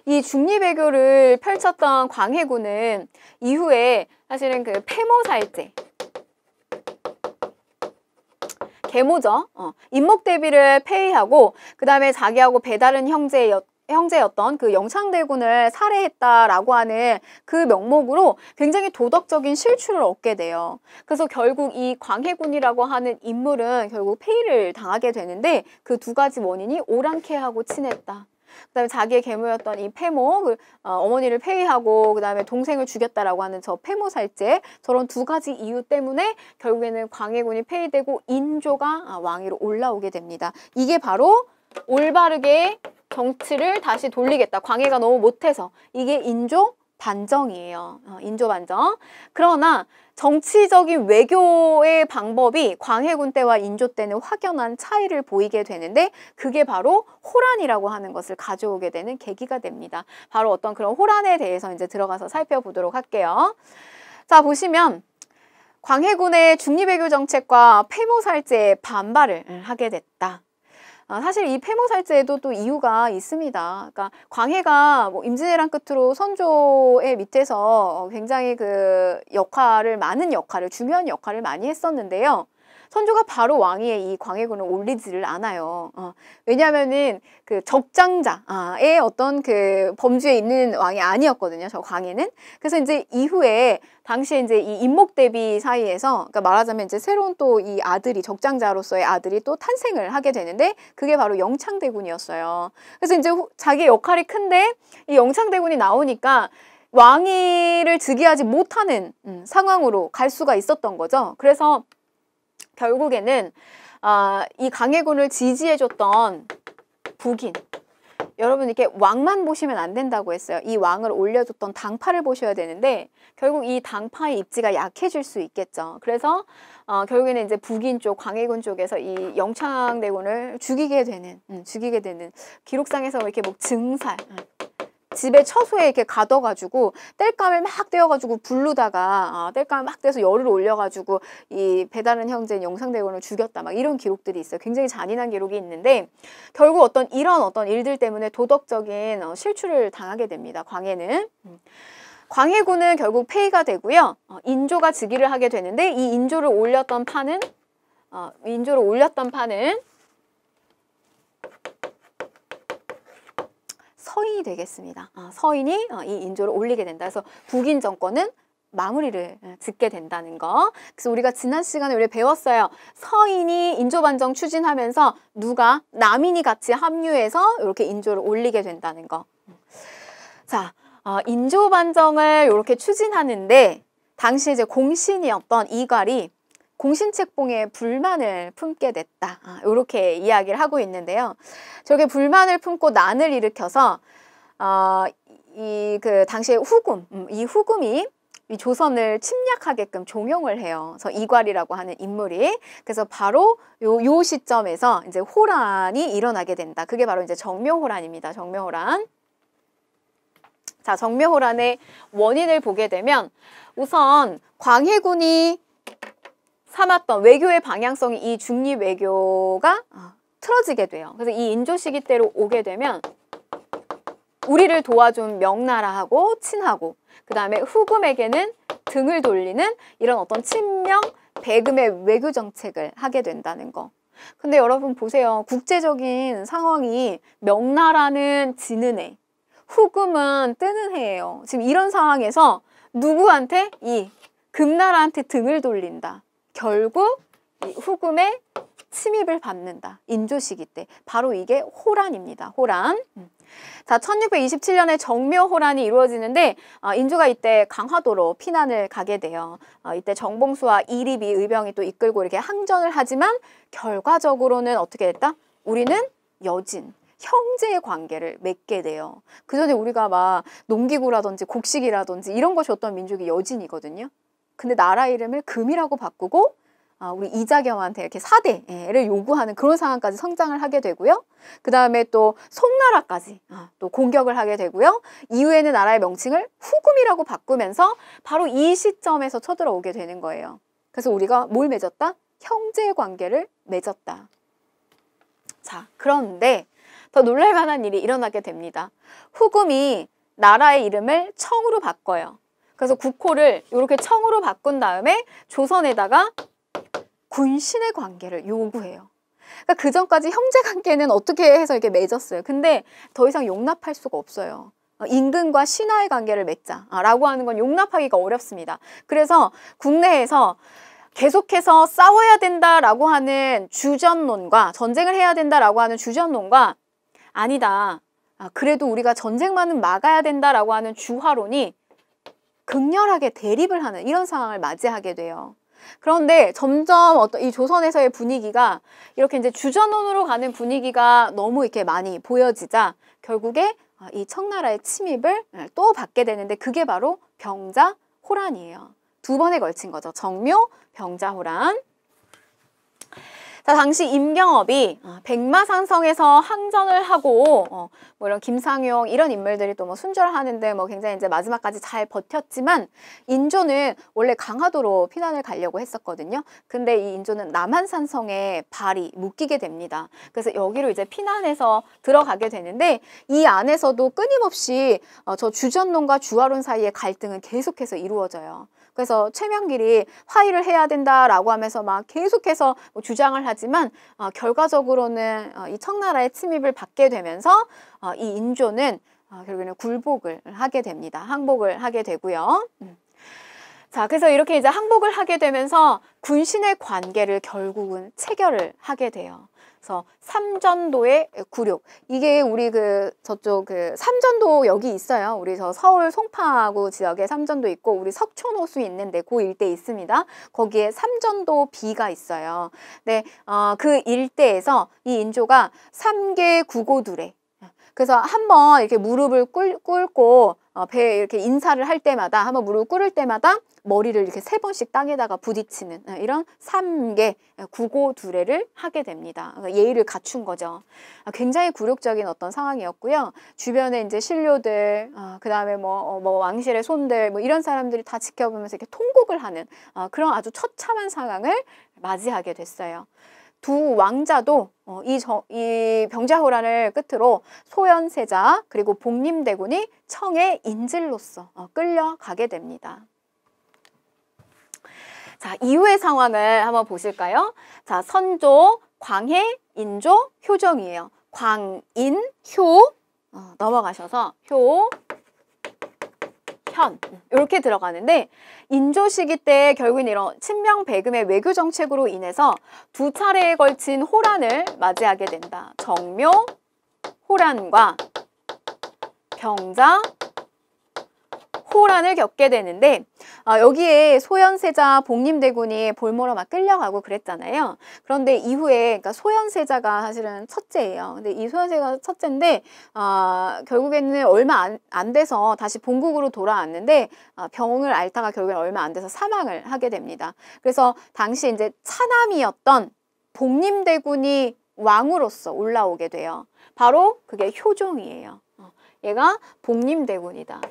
이 중립외교를 펼쳤던 광해군은 이후에 사실은 그 폐모살제 계모죠. 임목대비를 폐위하고 그 다음에 자기하고 배다른 형제였던 그 영창대군을 살해했다라고 하는 그 명목으로 굉장히 도덕적인 실추를 얻게 돼요. 그래서 결국 이 광해군이라고 하는 인물은 결국 폐위를 당하게 되는데 그 2가지 원인이 오랑캐하고 친했다. 그 다음에 자기의 계모였던 이 폐모, 어머니를 폐위하고 그 다음에 동생을 죽였다라고 하는 저 폐모살제, 저런 2가지 이유 때문에 결국에는 광해군이 폐위되고 인조가 왕위로 올라오게 됩니다. 이게 바로 올바르게 정치를 다시 돌리겠다. 광해가 너무 못해서. 이게 인조 반정이에요. 인조 반정. 그러나 정치적인 외교의 방법이 광해군 때와 인조 때는 확연한 차이를 보이게 되는데 그게 바로 호란이라고 하는 것을 가져오게 되는 계기가 됩니다. 바로 어떤 그런 호란에 대해서 이제 들어가서 살펴보도록 할게요. 자, 보시면 광해군의 중립외교 정책과 폐모살제에 반발을 하게 됐다. 사실 이 폐모살제에도 또 이유가 있습니다. 그러니까 광해가 뭐 임진왜란 끝으로 선조의 밑에서 굉장히 그 많은 역할을, 중요한 역할을 많이 했었는데요. 선조가 바로 왕위에 이 광해군을 올리지를 않아요. 왜냐하면은 그 적장자의 어떤 그 범주에 있는 왕이 아니었거든요. 저 광해는. 그래서 이제 이후에 당시에 이제 이 임목대비 사이에서, 그러니까 말하자면 이제 새로운 또 이 아들이, 적장자로서의 아들이 또 탄생을 하게 되는데, 그게 바로 영창대군이었어요. 그래서 이제 자기 역할이 큰데 이 영창대군이 나오니까 왕위를 즉위하지 못하는 상황으로 갈 수가 있었던 거죠. 그래서 결국에는 이 광해군을 지지해줬던 북인, 여러분 이렇게 왕만 보시면 안 된다고 했어요. 이 왕을 올려줬던 당파를 보셔야 되는데, 결국 이 당파의 입지가 약해질 수 있겠죠. 그래서 결국에는 이제 북인 쪽, 광해군 쪽에서 이 영창대군을 죽이게 되는 기록상에서 이렇게 뭐 증살, 집에 처소에 이렇게 가둬가지고 땔감을 막 떼어가지고 부르다가 땔감을 막 떼서 열을 올려가지고 이 배다른 형제인 영창대군을 죽였다, 막 이런 기록들이 있어요. 굉장히 잔인한 기록이 있는데, 결국 이런 어떤 일들 때문에 도덕적인 실추를 당하게 됩니다. 광해는. 광해군은 결국 폐위가 되고요. 인조가 즉위를 하게 되는데, 이 인조를 올렸던 판은 서인이 되겠습니다. 서인이 이 인조를 올리게 된다. 그래서 북인 정권은 마무리를 짓게 된다는 거. 그래서 우리가 지난 시간에 우리 배웠어요. 서인이 인조반정 추진하면서 누가 남인이 같이 합류해서 이렇게 인조를 올리게 된다는 거. 자, 인조반정을 이렇게 추진하는데, 당시 이제 공신이었던 이괄이 공신책봉에 불만을 품게 됐다. 이렇게 이야기를 하고 있는데요. 저렇게 불만을 품고 난을 일으켜서 그 당시에 이 후금이 이 조선을 침략하게끔 종용을 해요. 그래서 이괄이라고 하는 인물이. 그래서 바로 요 시점에서 이제 호란이 일어나게 된다. 그게 바로 이제 정묘호란입니다. 정묘호란. 자, 정묘호란의 원인을 보게 되면, 우선 광해군이 삼았던 외교의 방향성이, 이 중립 외교가 틀어지게 돼요. 그래서 이 인조 시기 때로 오게 되면 우리를 도와준 명나라하고 친하고, 그 다음에 후금에게는 등을 돌리는 이런 어떤 친명 배금의 외교 정책을 하게 된다는 거. 근데 여러분 보세요. 국제적인 상황이 명나라는 지는 해, 후금은 뜨는 해예요. 지금 이런 상황에서 누구한테? 이 금나라한테 등을 돌린다. 결국 이 후금의 침입을 받는다. 인조 시기 때. 바로 이게 호란입니다. 호란. 자, 1627년에 정묘호란이 이루어지는데, 인조가 이때 강화도로 피난을 가게 돼요. 이때 정봉수와 이립이 의병이 또 이끌고 이렇게 항전을 하지만, 결과적으로는 어떻게 됐다? 우리는 여진, 형제의 관계를 맺게 돼요. 그 전에 우리가 막 농기구라든지 곡식이라든지 이런 거 줬던 민족이 여진이거든요. 근데 나라 이름을 금이라고 바꾸고 우리 이자겸한테 이렇게 사대를 요구하는 그런 상황까지 성장을 하게 되고요. 그 다음에 또 송나라까지 또 공격을 하게 되고요. 이후에는 나라의 명칭을 후금이라고 바꾸면서 바로 이 시점에서 쳐들어오게 되는 거예요. 그래서 우리가 뭘 맺었다? 형제 관계를 맺었다. 자, 그런데 더 놀랄만한 일이 일어나게 됩니다. 후금이 나라의 이름을 청으로 바꿔요. 그래서 국호를 이렇게 청으로 바꾼 다음에 조선에다가 군신의 관계를 요구해요. 그러니까 그 전까지 형제 관계는 어떻게 해서 이렇게 맺었어요. 근데 더 이상 용납할 수가 없어요. 임금과 신하의 관계를 맺자라고 하는 건 용납하기가 어렵습니다. 그래서 국내에서 계속해서 싸워야 된다라고 하는 주전론과, 전쟁을 해야 된다라고 하는 주전론과, 아니다, 그래도 우리가 전쟁만은 막아야 된다라고 하는 주화론이 극렬하게 대립을 하는 이런 상황을 맞이하게 돼요. 그런데 점점 이 조선에서의 분위기가 이렇게 이제 주전론으로 가는 분위기가 너무 이렇게 많이 보여지자 결국에 이 청나라의 침입을 또 받게 되는데, 그게 바로 병자호란이에요. 두 번에 걸친 거죠. 정묘, 병자호란. 자, 당시 임경업이 백마산성에서 항전을 하고 뭐 이런 김상용 이런 인물들이 또 뭐 순절하는데 뭐 굉장히 이제 마지막까지 잘 버텼지만 인조는 원래 강화도로 피난을 가려고 했었거든요. 근데 이 인조는 남한산성에 발이 묶이게 됩니다. 그래서 여기로 이제 피난해서 들어가게 되는데 이 안에서도 끊임없이 저 주전론과 주화론 사이의 갈등은 계속해서 이루어져요. 그래서 최명길이 화의를 해야 된다라고 하면서 막 계속해서 뭐 주장을 하지만 결과적으로는 이 청나라의 침입을 받게 되면서 이 인조는 결국에는 굴복을 하게 됩니다. 항복을 하게 되고요. 자, 그래서 이렇게 이제 항복을 하게 되면서 군신의 관계를 결국은 체결을 하게 돼요. 그래서 삼전도의 굴욕. 이게 우리 저쪽 삼전도 여기 있어요. 우리 저 서울 송파구 지역에 삼전도 있고 우리 석촌호수 있는데 그 일대에 있습니다. 거기에 삼전도 비가 있어요. 네, 그 일대에서 이 인조가 삼계 구고두레. 그래서 한번 이렇게 무릎을 꿇고 배에 이렇게 인사를 할 때마다 한번 무릎을 꿇을 때마다 머리를 이렇게 3번씩 땅에다가 부딪히는 이런 삼계 구고두레를 하게 됩니다. 그러니까 예의를 갖춘 거죠. 굉장히 굴욕적인 어떤 상황이었고요. 주변에 이제 신료들, 그 다음에 뭐 왕실의 손들, 뭐 이런 사람들이 다 지켜보면서 이렇게 통곡을 하는 그런 아주 처참한 상황을 맞이하게 됐어요. 두 왕자도 이 병자호란을 끝으로 소현세자 그리고 복림대군이 청의 인질로서 끌려가게 됩니다. 자, 이후의 상황을 한번 보실까요? 자, 선조, 광해, 인조, 효종이에요. 광인, 효 넘어가셔서 효, 현 이렇게 들어가는데 인조 시기 때 결국은 이런 친명배금의 외교 정책으로 인해서 2차례에 걸친 호란을 맞이하게 된다. 정묘 호란과 병자 호란을 겪게 되는데 여기에 소현세자 복림대군이 볼모로 막 끌려가고 그랬잖아요. 그런데 이후에 그러니까 소현세자가 사실은 첫째예요. 근데 이 소현세자가 첫째인데 결국에는 얼마 안 돼서 다시 본국으로 돌아왔는데 병을 앓다가 결국엔 얼마 안 돼서 사망을 하게 됩니다. 그래서 당시 이제 차남이었던 복림대군이 왕으로서 올라오게 돼요. 바로 그게 효종이에요. 얘가 복림대군이다.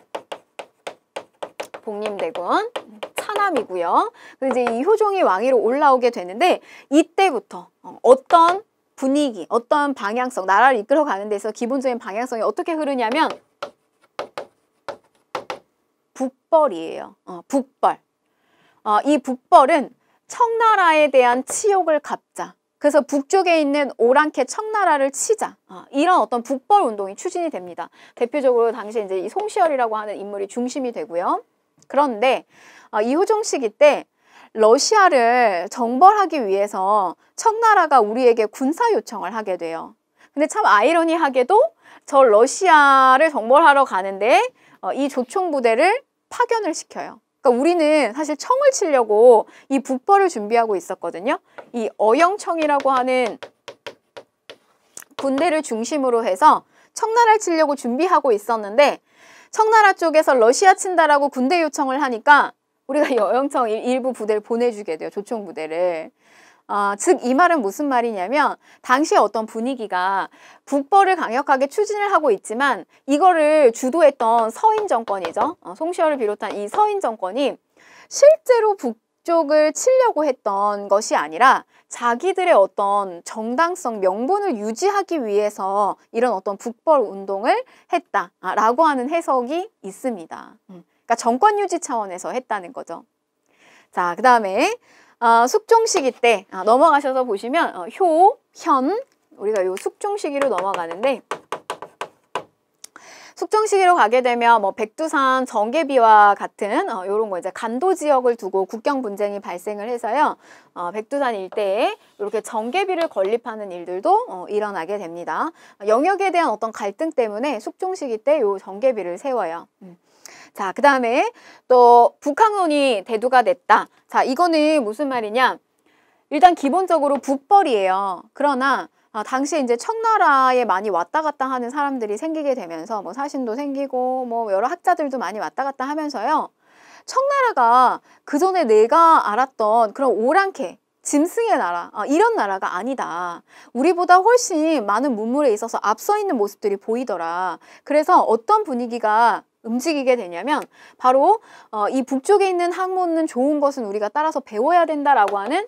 복림대군 차남이고요. 그래서 이제 이 효종이 왕위로 올라오게 되는데 이때부터 어떤 분위기, 어떤 방향성, 나라를 이끌어가는 데서 기본적인 방향성이 어떻게 흐르냐면 북벌이에요. 북벌. 이 북벌은 청나라에 대한 치욕을 갚자. 그래서 북쪽에 있는 오랑캐 청나라를 치자. 이런 어떤 북벌 운동이 추진이 됩니다. 대표적으로 당시 이제 이 송시열이라고 하는 인물이 중심이 되고요. 그런데 이 효종 시기 때 러시아를 정벌하기 위해서 청나라가 우리에게 군사 요청을 하게 돼요. 근데 참 아이러니하게도 저 러시아를 정벌하러 가는데 이 조총부대를 파견을 시켜요. 그러니까 우리는 사실 청을 치려고 이 북벌을 준비하고 있었거든요. 이 어영청이라고 하는 군대를 중심으로 해서 청나라를 치려고 준비하고 있었는데 청나라 쪽에서 러시아 친다라고 군대 요청을 하니까 우리가 이 어영청 일부 부대를 보내주게 돼요. 조총부대를. 즉 이 말은 무슨 말이냐면 당시의 어떤 분위기가 북벌을 강력하게 추진을 하고 있지만 이거를 주도했던 서인 정권이죠. 송시열을 비롯한 이 서인 정권이 실제로 북쪽을 치려고 했던 것이 아니라 자기들의 어떤 정당성, 명분을 유지하기 위해서 이런 어떤 북벌 운동을 했다라고 하는 해석이 있습니다. 그러니까 정권 유지 차원에서 했다는 거죠. 자, 그 다음에 숙종 시기 때 넘어가셔서 보시면 효, 현 우리가 요 숙종 시기로 넘어가는데 숙종 시기로 가게 되면 뭐 백두산 정계비와 같은 요런 거 이제 간도 지역을 두고 국경 분쟁이 발생을 해서요. 백두산 일대에 이렇게 정계비를 건립하는 일들도 일어나게 됩니다. 영역에 대한 어떤 갈등 때문에 숙종 시기 때 요 정계비를 세워요. 자, 그 다음에 또 북항론이 대두가 됐다. 자, 이거는 무슨 말이냐? 일단 기본적으로 북벌이에요. 그러나 당시에 이제 청나라에 많이 왔다 갔다 하는 사람들이 생기게 되면서 뭐 사신도 생기고 뭐 여러 학자들도 많이 왔다 갔다 하면서요. 청나라가 그전에 내가 알았던 그런 오랑캐 짐승의 나라, 이런 나라가 아니다. 우리보다 훨씬 많은 문물에 있어서 앞서 있는 모습들이 보이더라. 그래서 어떤 분위기가 움직이게 되냐면 바로 이 북쪽에 있는 학문은 좋은 것은 우리가 따라서 배워야 된다라고 하는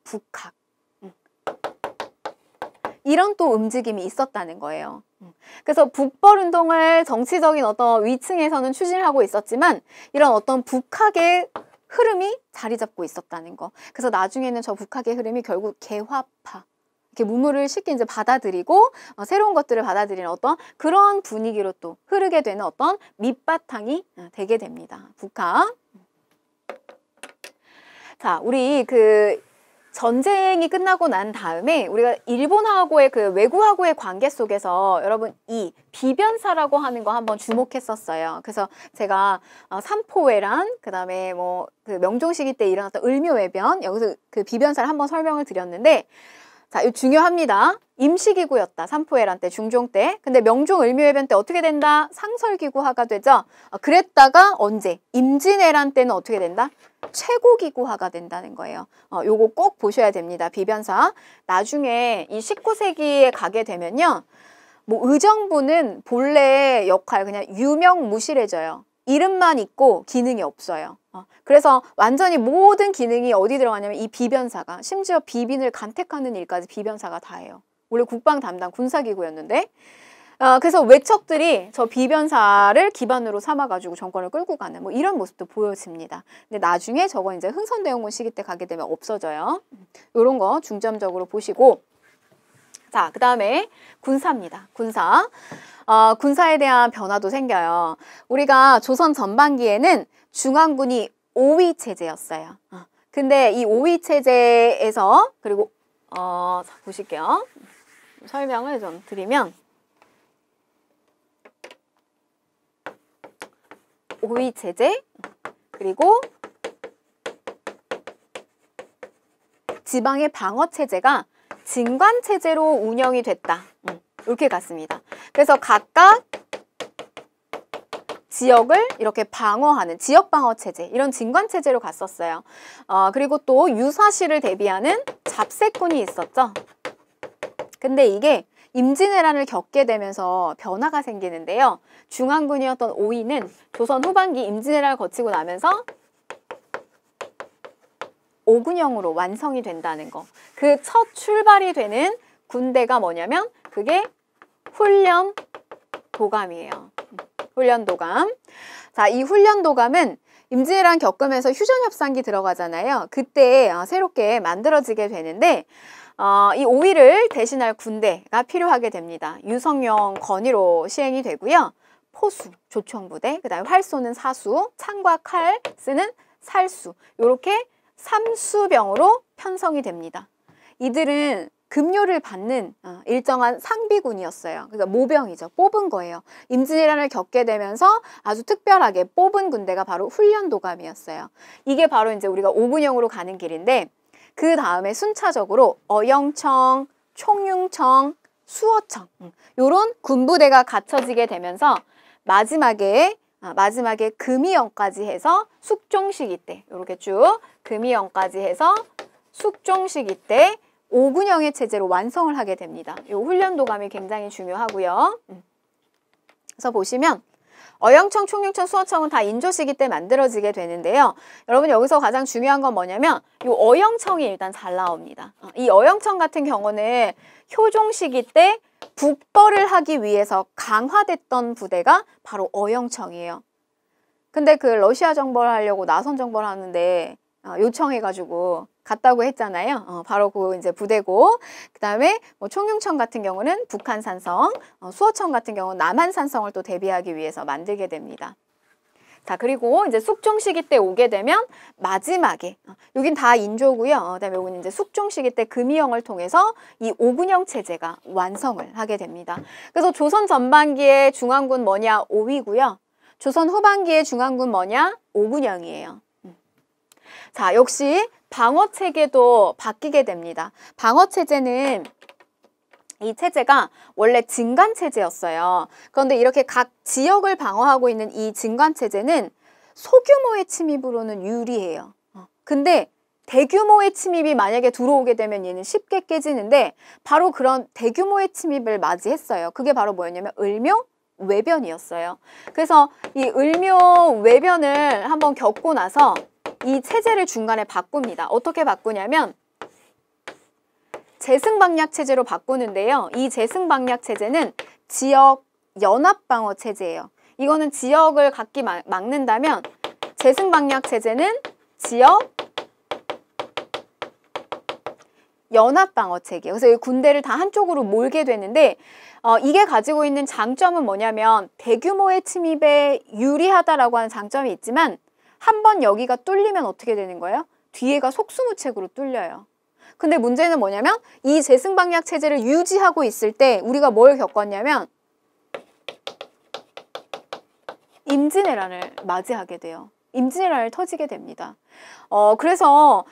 북학. 이런 또 움직임이 있었다는 거예요. 그래서 북벌운동을 정치적인 어떤 위층에서는 추진을 하고 있었지만 이런 어떤 북학의 흐름이 자리 잡고 있었다는 거. 그래서 나중에는 저 북학의 흐름이 결국 개화파, 이렇게 문물을 쉽게 이제 받아들이고 새로운 것들을 받아들이는 어떤 그런 분위기로 또 흐르게 되는 어떤 밑바탕이 되게 됩니다. 북학. 자, 우리 전쟁이 끝나고 난 다음에 우리가 일본하고의 외구하고의 관계 속에서 여러분 이 비변사라고 하는 거 한번 주목했었어요. 그래서 제가 삼포회란, 그 다음에 명종시기 때 일어났던 을묘외변, 여기서 그 비변사를 한번 설명을 드렸는데, 자, 이거 중요합니다. 임시기구였다. 삼포회란 때, 중종 때. 근데 명종 을묘외변 때 어떻게 된다? 상설기구화가 되죠. 그랬다가 언제? 임진왜란 때는 어떻게 된다? 최고기구화가 된다는 거예요. 요거 꼭 보셔야 됩니다. 비변사. 나중에 이 19세기에 가게 되면요. 의정부는 본래 역할 그냥 유명무실해져요. 이름만 있고 기능이 없어요. 그래서 완전히 모든 기능이 어디 들어가냐면 이 비변사가, 심지어 비빈을 간택하는 일까지 비변사가 다 해요. 원래 국방 담당 군사기구였는데 그래서 외척들이 저 비변사를 기반으로 삼아가지고 정권을 끌고 가는 이런 모습도 보여집니다. 근데 나중에 저거 이제 흥선대원군 시기 때 가게 되면 없어져요. 이런 거 중점적으로 보시고, 자, 그 다음에 군사입니다. 군사. 군사에 대한 변화도 생겨요. 우리가 조선 전반기에는 중앙군이 5위 체제였어요. 근데 이 5위 체제에서, 그리고 자, 보실게요. 설명을 좀 드리면 5위 체제, 그리고 지방의 방어 체제가 진관 체제로 운영이 됐다. 이렇게 갔습니다. 그래서 각각 지역을 이렇게 방어하는 지역 방어 체제, 이런 진관 체제로 갔었어요. 그리고 또 유사시를 대비하는 잡세군이 있었죠. 근데 이게 임진왜란을 겪게 되면서 변화가 생기는데요. 중앙군이었던 5위는 조선 후반기 임진왜란을 거치고 나면서 5군형으로 완성이 된다는 거. 그 첫 출발이 되는 군대가 뭐냐면 그게 훈련도감이에요. 훈련도감. 자, 이 훈련도감은 임진왜란 겪으면서 휴전협상기 들어가잖아요. 그때 새롭게 만들어지게 되는데 이 5위를 대신할 군대가 필요하게 됩니다. 유성룡 건의로 시행이 되고요. 포수, 조총부대, 그 다음에 활 쏘는 사수, 창과 칼 쓰는 살수, 이렇게 3수병으로 편성이 됩니다. 이들은 급료를 받는 일정한 상비군이었어요. 그러니까 모병이죠. 뽑은 거예요. 임진왜란을 겪게 되면서 아주 특별하게 뽑은 군대가 바로 훈련도감이었어요. 이게 바로 이제 우리가 5군형으로 가는 길인데, 그 다음에 순차적으로 어영청, 총융청, 수어청, 요런 군부대가 갖춰지게 되면서 마지막에 금이영까지 해서 숙종시기 때, 요렇게 쭉 금이영까지 해서 숙종시기 때 5군형의 체제로 완성을 하게 됩니다. 요 훈련도감이 굉장히 중요하고요. 그래서 보시면 어영청, 총융청, 수어청은 다 인조시기 때 만들어지게 되는데요. 여러분 여기서 가장 중요한 건 뭐냐면 이 어영청이 일단 잘 나옵니다. 이 어영청 같은 경우는 효종시기 때 북벌을 하기 위해서 강화됐던 부대가 바로 어영청이에요. 근데 그 러시아 정벌 하려고 나선 정벌 하는데 요청해가지고 갔다고 했잖아요. 바로 그 이제 부대고, 그 다음에 총융청 같은 경우는 북한 산성, 수어청 같은 경우는 남한 산성을 또 대비하기 위해서 만들게 됩니다. 자, 그리고 이제 숙종시기 때 오게 되면 마지막에 여긴 다 인조고요. 그다음에 여기는 이제 숙종시기 때 금이영을 통해서 이 5군형 체제가 완성을 하게 됩니다. 그래서 조선 전반기의 중앙군 뭐냐? 5위고요. 조선 후반기의 중앙군 뭐냐? 5군형이에요. 자, 역시 방어 체계도 바뀌게 됩니다. 방어 체제는 이 체제가 원래 진관 체제였어요. 그런데 이렇게 각 지역을 방어하고 있는 이 진관 체제는 소규모의 침입으로는 유리해요. 근데 대규모의 침입이 만약에 들어오게 되면 얘는 쉽게 깨지는데 바로 그런 대규모의 침입을 맞이했어요. 그게 바로 뭐였냐면 을묘 외변이었어요. 그래서 이 을묘 외변을 한번 겪고 나서 이 체제를 중간에 바꿉니다. 어떻게 바꾸냐면 재승방약 체제로 바꾸는데요. 이 재승방약 체제는 지역 연합방어 체제예요. 이거는 지역을 각기 막는다면 재승방약 체제는 지역 연합방어 체계. 그래서 이 군대를 다 한쪽으로 몰게 되는데 이게 가지고 있는 장점은 뭐냐면 대규모의 침입에 유리하다라고 하는 장점이 있지만 한번 여기가 뚫리면 어떻게 되는 거예요? 뒤에가 속수무책으로 뚫려요. 근데 문제는 뭐냐면 이 재승방약 체제를 유지하고 있을 때 우리가 뭘 겪었냐면 임진왜란을 맞이하게 돼요. 임진왜란을 터지게 됩니다. 그래서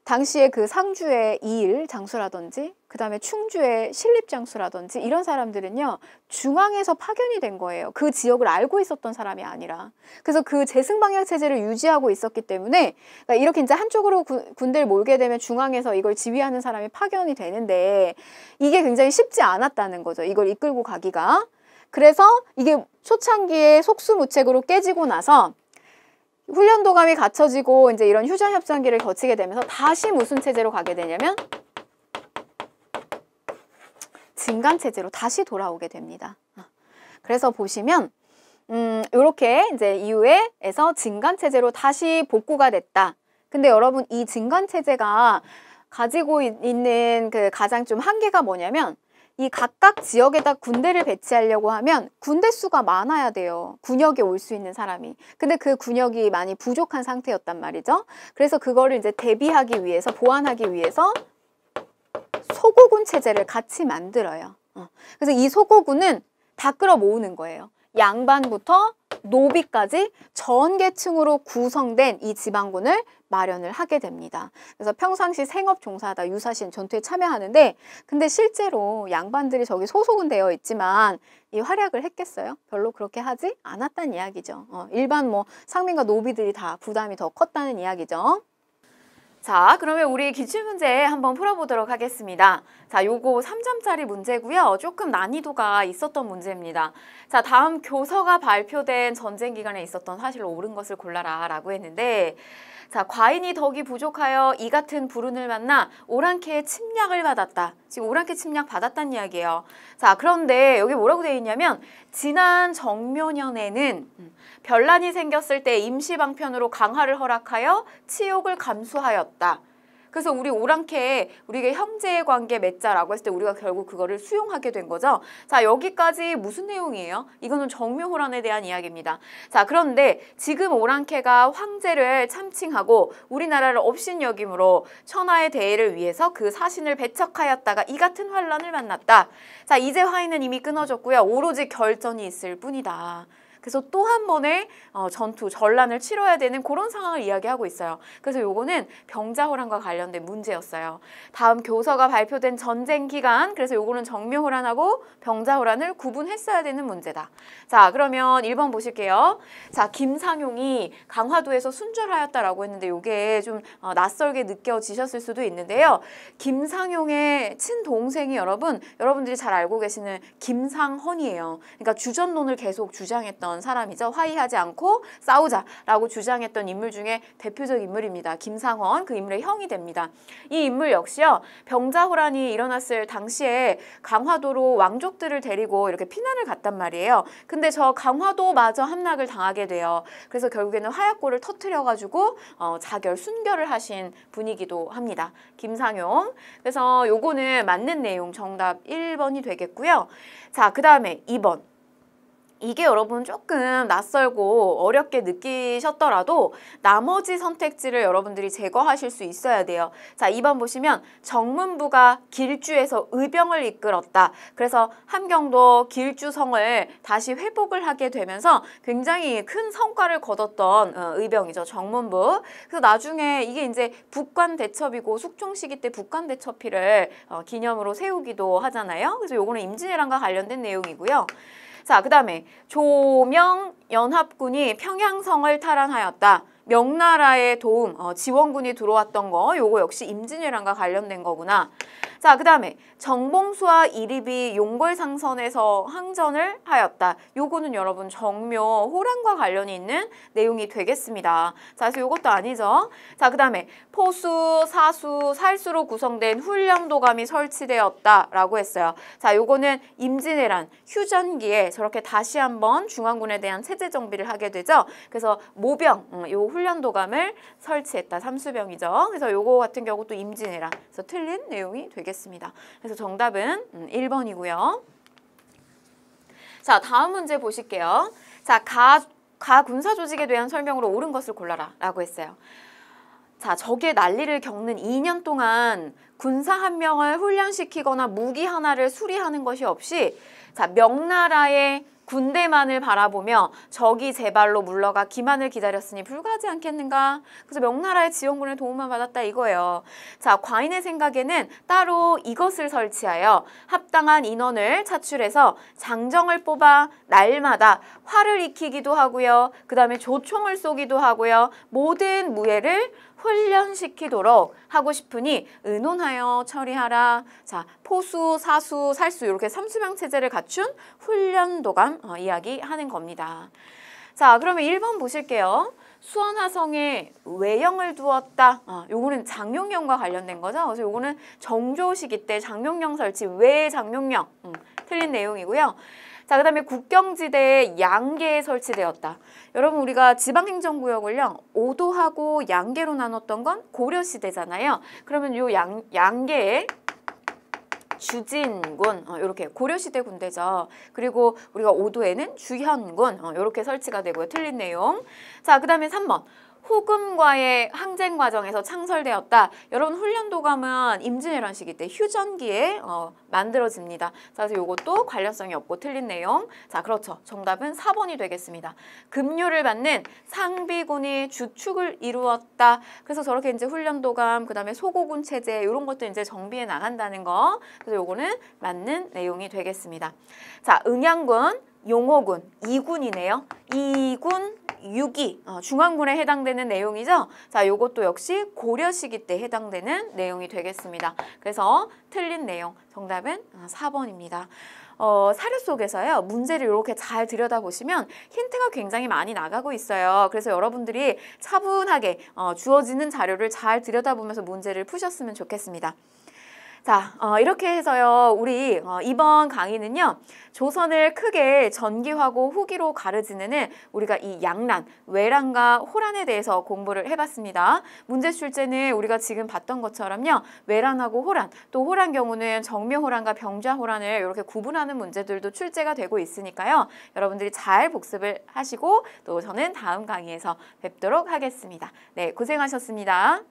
당시에 그 상주의 이일 장수라든지 그 다음에 충주의 신립 장수라든지 이런 사람들은요 중앙에서 파견이 된 거예요. 그 지역을 알고 있었던 사람이 아니라. 그래서 그 재승방약 체제를 유지하고 있었기 때문에 그러니까 이렇게 이제 한쪽으로 군대를 몰게 되면 중앙에서 이걸 지휘하는 사람이 파견이 되는데 이게 굉장히 쉽지 않았다는 거죠. 이걸 이끌고 가기가. 그래서 이게 초창기에 속수무책으로 깨지고 나서 훈련도감이 갖춰지고 이제 이런 휴전협정기를 거치게 되면서 다시 무슨 체제로 가게 되냐면 진간체제로 다시 돌아오게 됩니다. 그래서 보시면 이렇게 이제 이후에서 진간체제로 다시 복구가 됐다. 근데 여러분 이 진간체제가 가지고 있는 그 가장 좀 한계가 뭐냐면 이 각각 지역에다 군대를 배치하려고 하면 군대 수가 많아야 돼요. 군역에 올 수 있는 사람이. 근데 그 군역이 많이 부족한 상태였단 말이죠. 그래서 그거를 이제 대비하기 위해서, 보완하기 위해서 소고군 체제를 같이 만들어요. 그래서 이 소고군은 다 끌어모으는 거예요. 양반부터 노비까지 전 계층으로 구성된 이 지방군을 마련을 하게 됩니다. 그래서 평상시 생업 종사하다 유사시엔 전투에 참여하는데 근데 실제로 양반들이 저기 소속은 되어 있지만 이 활약을 했겠어요? 별로 그렇게 하지 않았다는 이야기죠. 일반 뭐 상민과 노비들이 다 부담이 더 컸다는 이야기죠. 자, 그러면 우리 기출문제 한번 풀어보도록 하겠습니다. 자, 요거 3점짜리 문제고요. 조금 난이도가 있었던 문제입니다. 자, 다음 교서가 발표된 전쟁 기간에 있었던 사실로 옳은 것을 골라라 라고 했는데 자, 과인이 덕이 부족하여 이 같은 불운을 만나 오랑캐의 침략을 받았다. 지금 오랑캐 침략 받았다는 이야기예요. 자, 그런데 여기 뭐라고 되어 있냐면 지난 정묘년에는 변란이 생겼을 때 임시방편으로 강화를 허락하여 치욕을 감수하였다. 그래서 우리 오랑캐에 우리가 형제의 관계 맺자라고 했을 때 우리가 결국 그거를 수용하게 된 거죠. 자, 여기까지 무슨 내용이에요? 이거는 정묘호란에 대한 이야기입니다. 자, 그런데 지금 오랑캐가 황제를 참칭하고 우리나라를 업신여김으로 천하의 대의를 위해서 그 사신을 배척하였다가 이 같은 환란을 만났다. 자, 이제 화인은 이미 끊어졌고요. 오로지 결전이 있을 뿐이다. 그래서 또 한 번의 전투, 전란을 치러야 되는 그런 상황을 이야기하고 있어요. 그래서 요거는 병자호란과 관련된 문제였어요. 다음 교서가 발표된 전쟁 기간, 그래서 요거는 정묘호란하고 병자호란을 구분했어야 되는 문제다. 자, 그러면 1번 보실게요. 자, 김상용이 강화도에서 순절하였다라고 했는데 요게 좀 낯설게 느껴지셨을 수도 있는데요. 김상용의 친동생이 여러분들이 잘 알고 계시는 김상헌이에요. 그러니까 주전론을 계속 주장했던 사람이죠. 화의하지 않고 싸우자라고 주장했던 인물 중에 대표적 인물입니다. 김상헌, 그 인물의 형이 됩니다. 이 인물 역시요. 병자호란이 일어났을 당시에 강화도로 왕족들을 데리고 이렇게 피난을 갔단 말이에요. 근데 저 강화도마저 함락을 당하게 돼요. 그래서 결국에는 화약고를 터뜨려가지고 자결, 순결을 하신 분이기도 합니다. 김상용. 그래서 요거는 맞는 내용 정답 1번이 되겠고요. 자, 그 다음에 2번. 이게 여러분 조금 낯설고 어렵게 느끼셨더라도 나머지 선택지를 여러분들이 제거하실 수 있어야 돼요. 자, 2번 보시면 정문부가 길주에서 의병을 이끌었다. 그래서 함경도 길주성을 다시 회복을 하게 되면서 굉장히 큰 성과를 거뒀던 의병이죠. 정문부. 그래서 나중에 이게 이제 북관대첩이고 숙종시기 때 북관대첩일을 기념으로 세우기도 하잖아요. 그래서 요거는 임진왜란과 관련된 내용이고요. 자, 그 다음에 조명연합군이 평양성을 탈환하였다. 명나라의 도움, 지원군이 들어왔던 거 요거 역시 임진왜란과 관련된 거구나. 자, 그 다음에 정봉수와 이립이 용궐상선에서 항전을 하였다. 요거는 여러분 정묘, 호란과 관련이 있는 내용이 되겠습니다. 자, 그래서 요것도 아니죠. 자, 그 다음에 포수, 사수, 살수로 구성된 훈련도감이 설치되었다라고 했어요. 자, 요거는 임진왜란, 휴전기에 저렇게 다시 한번 중앙군에 대한 체제 정비를 하게 되죠. 그래서 모병, 요 훈련도감을 설치했다. 삼수병이죠. 그래서 요거 같은 경우도 임진왜란. 그래서 틀린 내용이 되겠습니다. 그래서 정답은 1번이고요. 자, 다음 문제 보실게요. 자, 가 군사 조직에 대한 설명으로 옳은 것을 골라라 라고 했어요. 자, 적의 난리를 겪는 2년 동안 군사 한 명을 훈련시키거나 무기 하나를 수리하는 것이 없이 자, 명나라의 군대만을 바라보며 적이 제 발로 물러가 기만을 기다렸으니 불가하지 않겠는가? 그래서 명나라의 지원군의 도움만 받았다 이거예요. 자, 과인의 생각에는 따로 이것을 설치하여 합당한 인원을 차출해서 장정을 뽑아 날마다 활을 익히기도 하고요. 그 다음에 조총을 쏘기도 하고요. 모든 무예를 훈련시키도록 하고 싶으니 의논하여 처리하라. 자, 포수, 사수, 살수 이렇게 삼수병 체제를 갖춘 훈련도감 이야기하는 겁니다. 자, 그러면 1번 보실게요. 수원화성에 외영을 두었다. 요거는 장룡령과 관련된 거죠. 그래서 요거는 정조 시기 때 장룡령 설치, 외 장룡령 틀린 내용이고요. 자, 그 다음에 국경지대에 양계에 설치되었다. 여러분 우리가 지방행정구역을요 5도하고 양계로 나눴던 건 고려시대잖아요. 그러면 요 양계에 주진군 이렇게 고려시대 군대죠. 그리고 우리가 5도에는 주현군 이렇게 설치가 되고요. 틀린 내용. 자, 그 다음에 3번. 후금과의 항쟁 과정에서 창설되었다. 여러분 훈련도감은 임진왜란 시기 때 휴전기에 만들어집니다. 자, 그래서 이것도 관련성이 없고 틀린 내용. 자, 그렇죠. 정답은 4번이 되겠습니다. 급료를 받는 상비군이 주축을 이루었다. 그래서 저렇게 이제 훈련도감, 그 다음에 소고군 체제 이런 것도 이제 정비해 나간다는 거. 그래서 요거는 맞는 내용이 되겠습니다. 자, 응양군, 용호군, 2군이네요. 2군, 6이 중앙군에 해당되는 내용이죠. 자, 요것도 역시 고려 시기 때 해당되는 내용이 되겠습니다. 그래서 틀린 내용, 정답은 4번입니다. 사료 속에서요 문제를 이렇게 잘 들여다보시면 힌트가 굉장히 많이 나가고 있어요. 그래서 여러분들이 차분하게 주어지는 자료를 잘 들여다보면서 문제를 푸셨으면 좋겠습니다. 자, 이렇게 해서요 우리 이번 강의는요 조선을 크게 전기하고 후기로 가르지는 우리가 이 양란, 외란과 호란에 대해서 공부를 해봤습니다. 문제 출제는 우리가 지금 봤던 것처럼요 외란하고 호란, 또 호란 경우는 정묘호란과 병자호란을 이렇게 구분하는 문제들도 출제가 되고 있으니까요 여러분들이 잘 복습을 하시고 또 저는 다음 강의에서 뵙도록 하겠습니다. 네, 고생하셨습니다.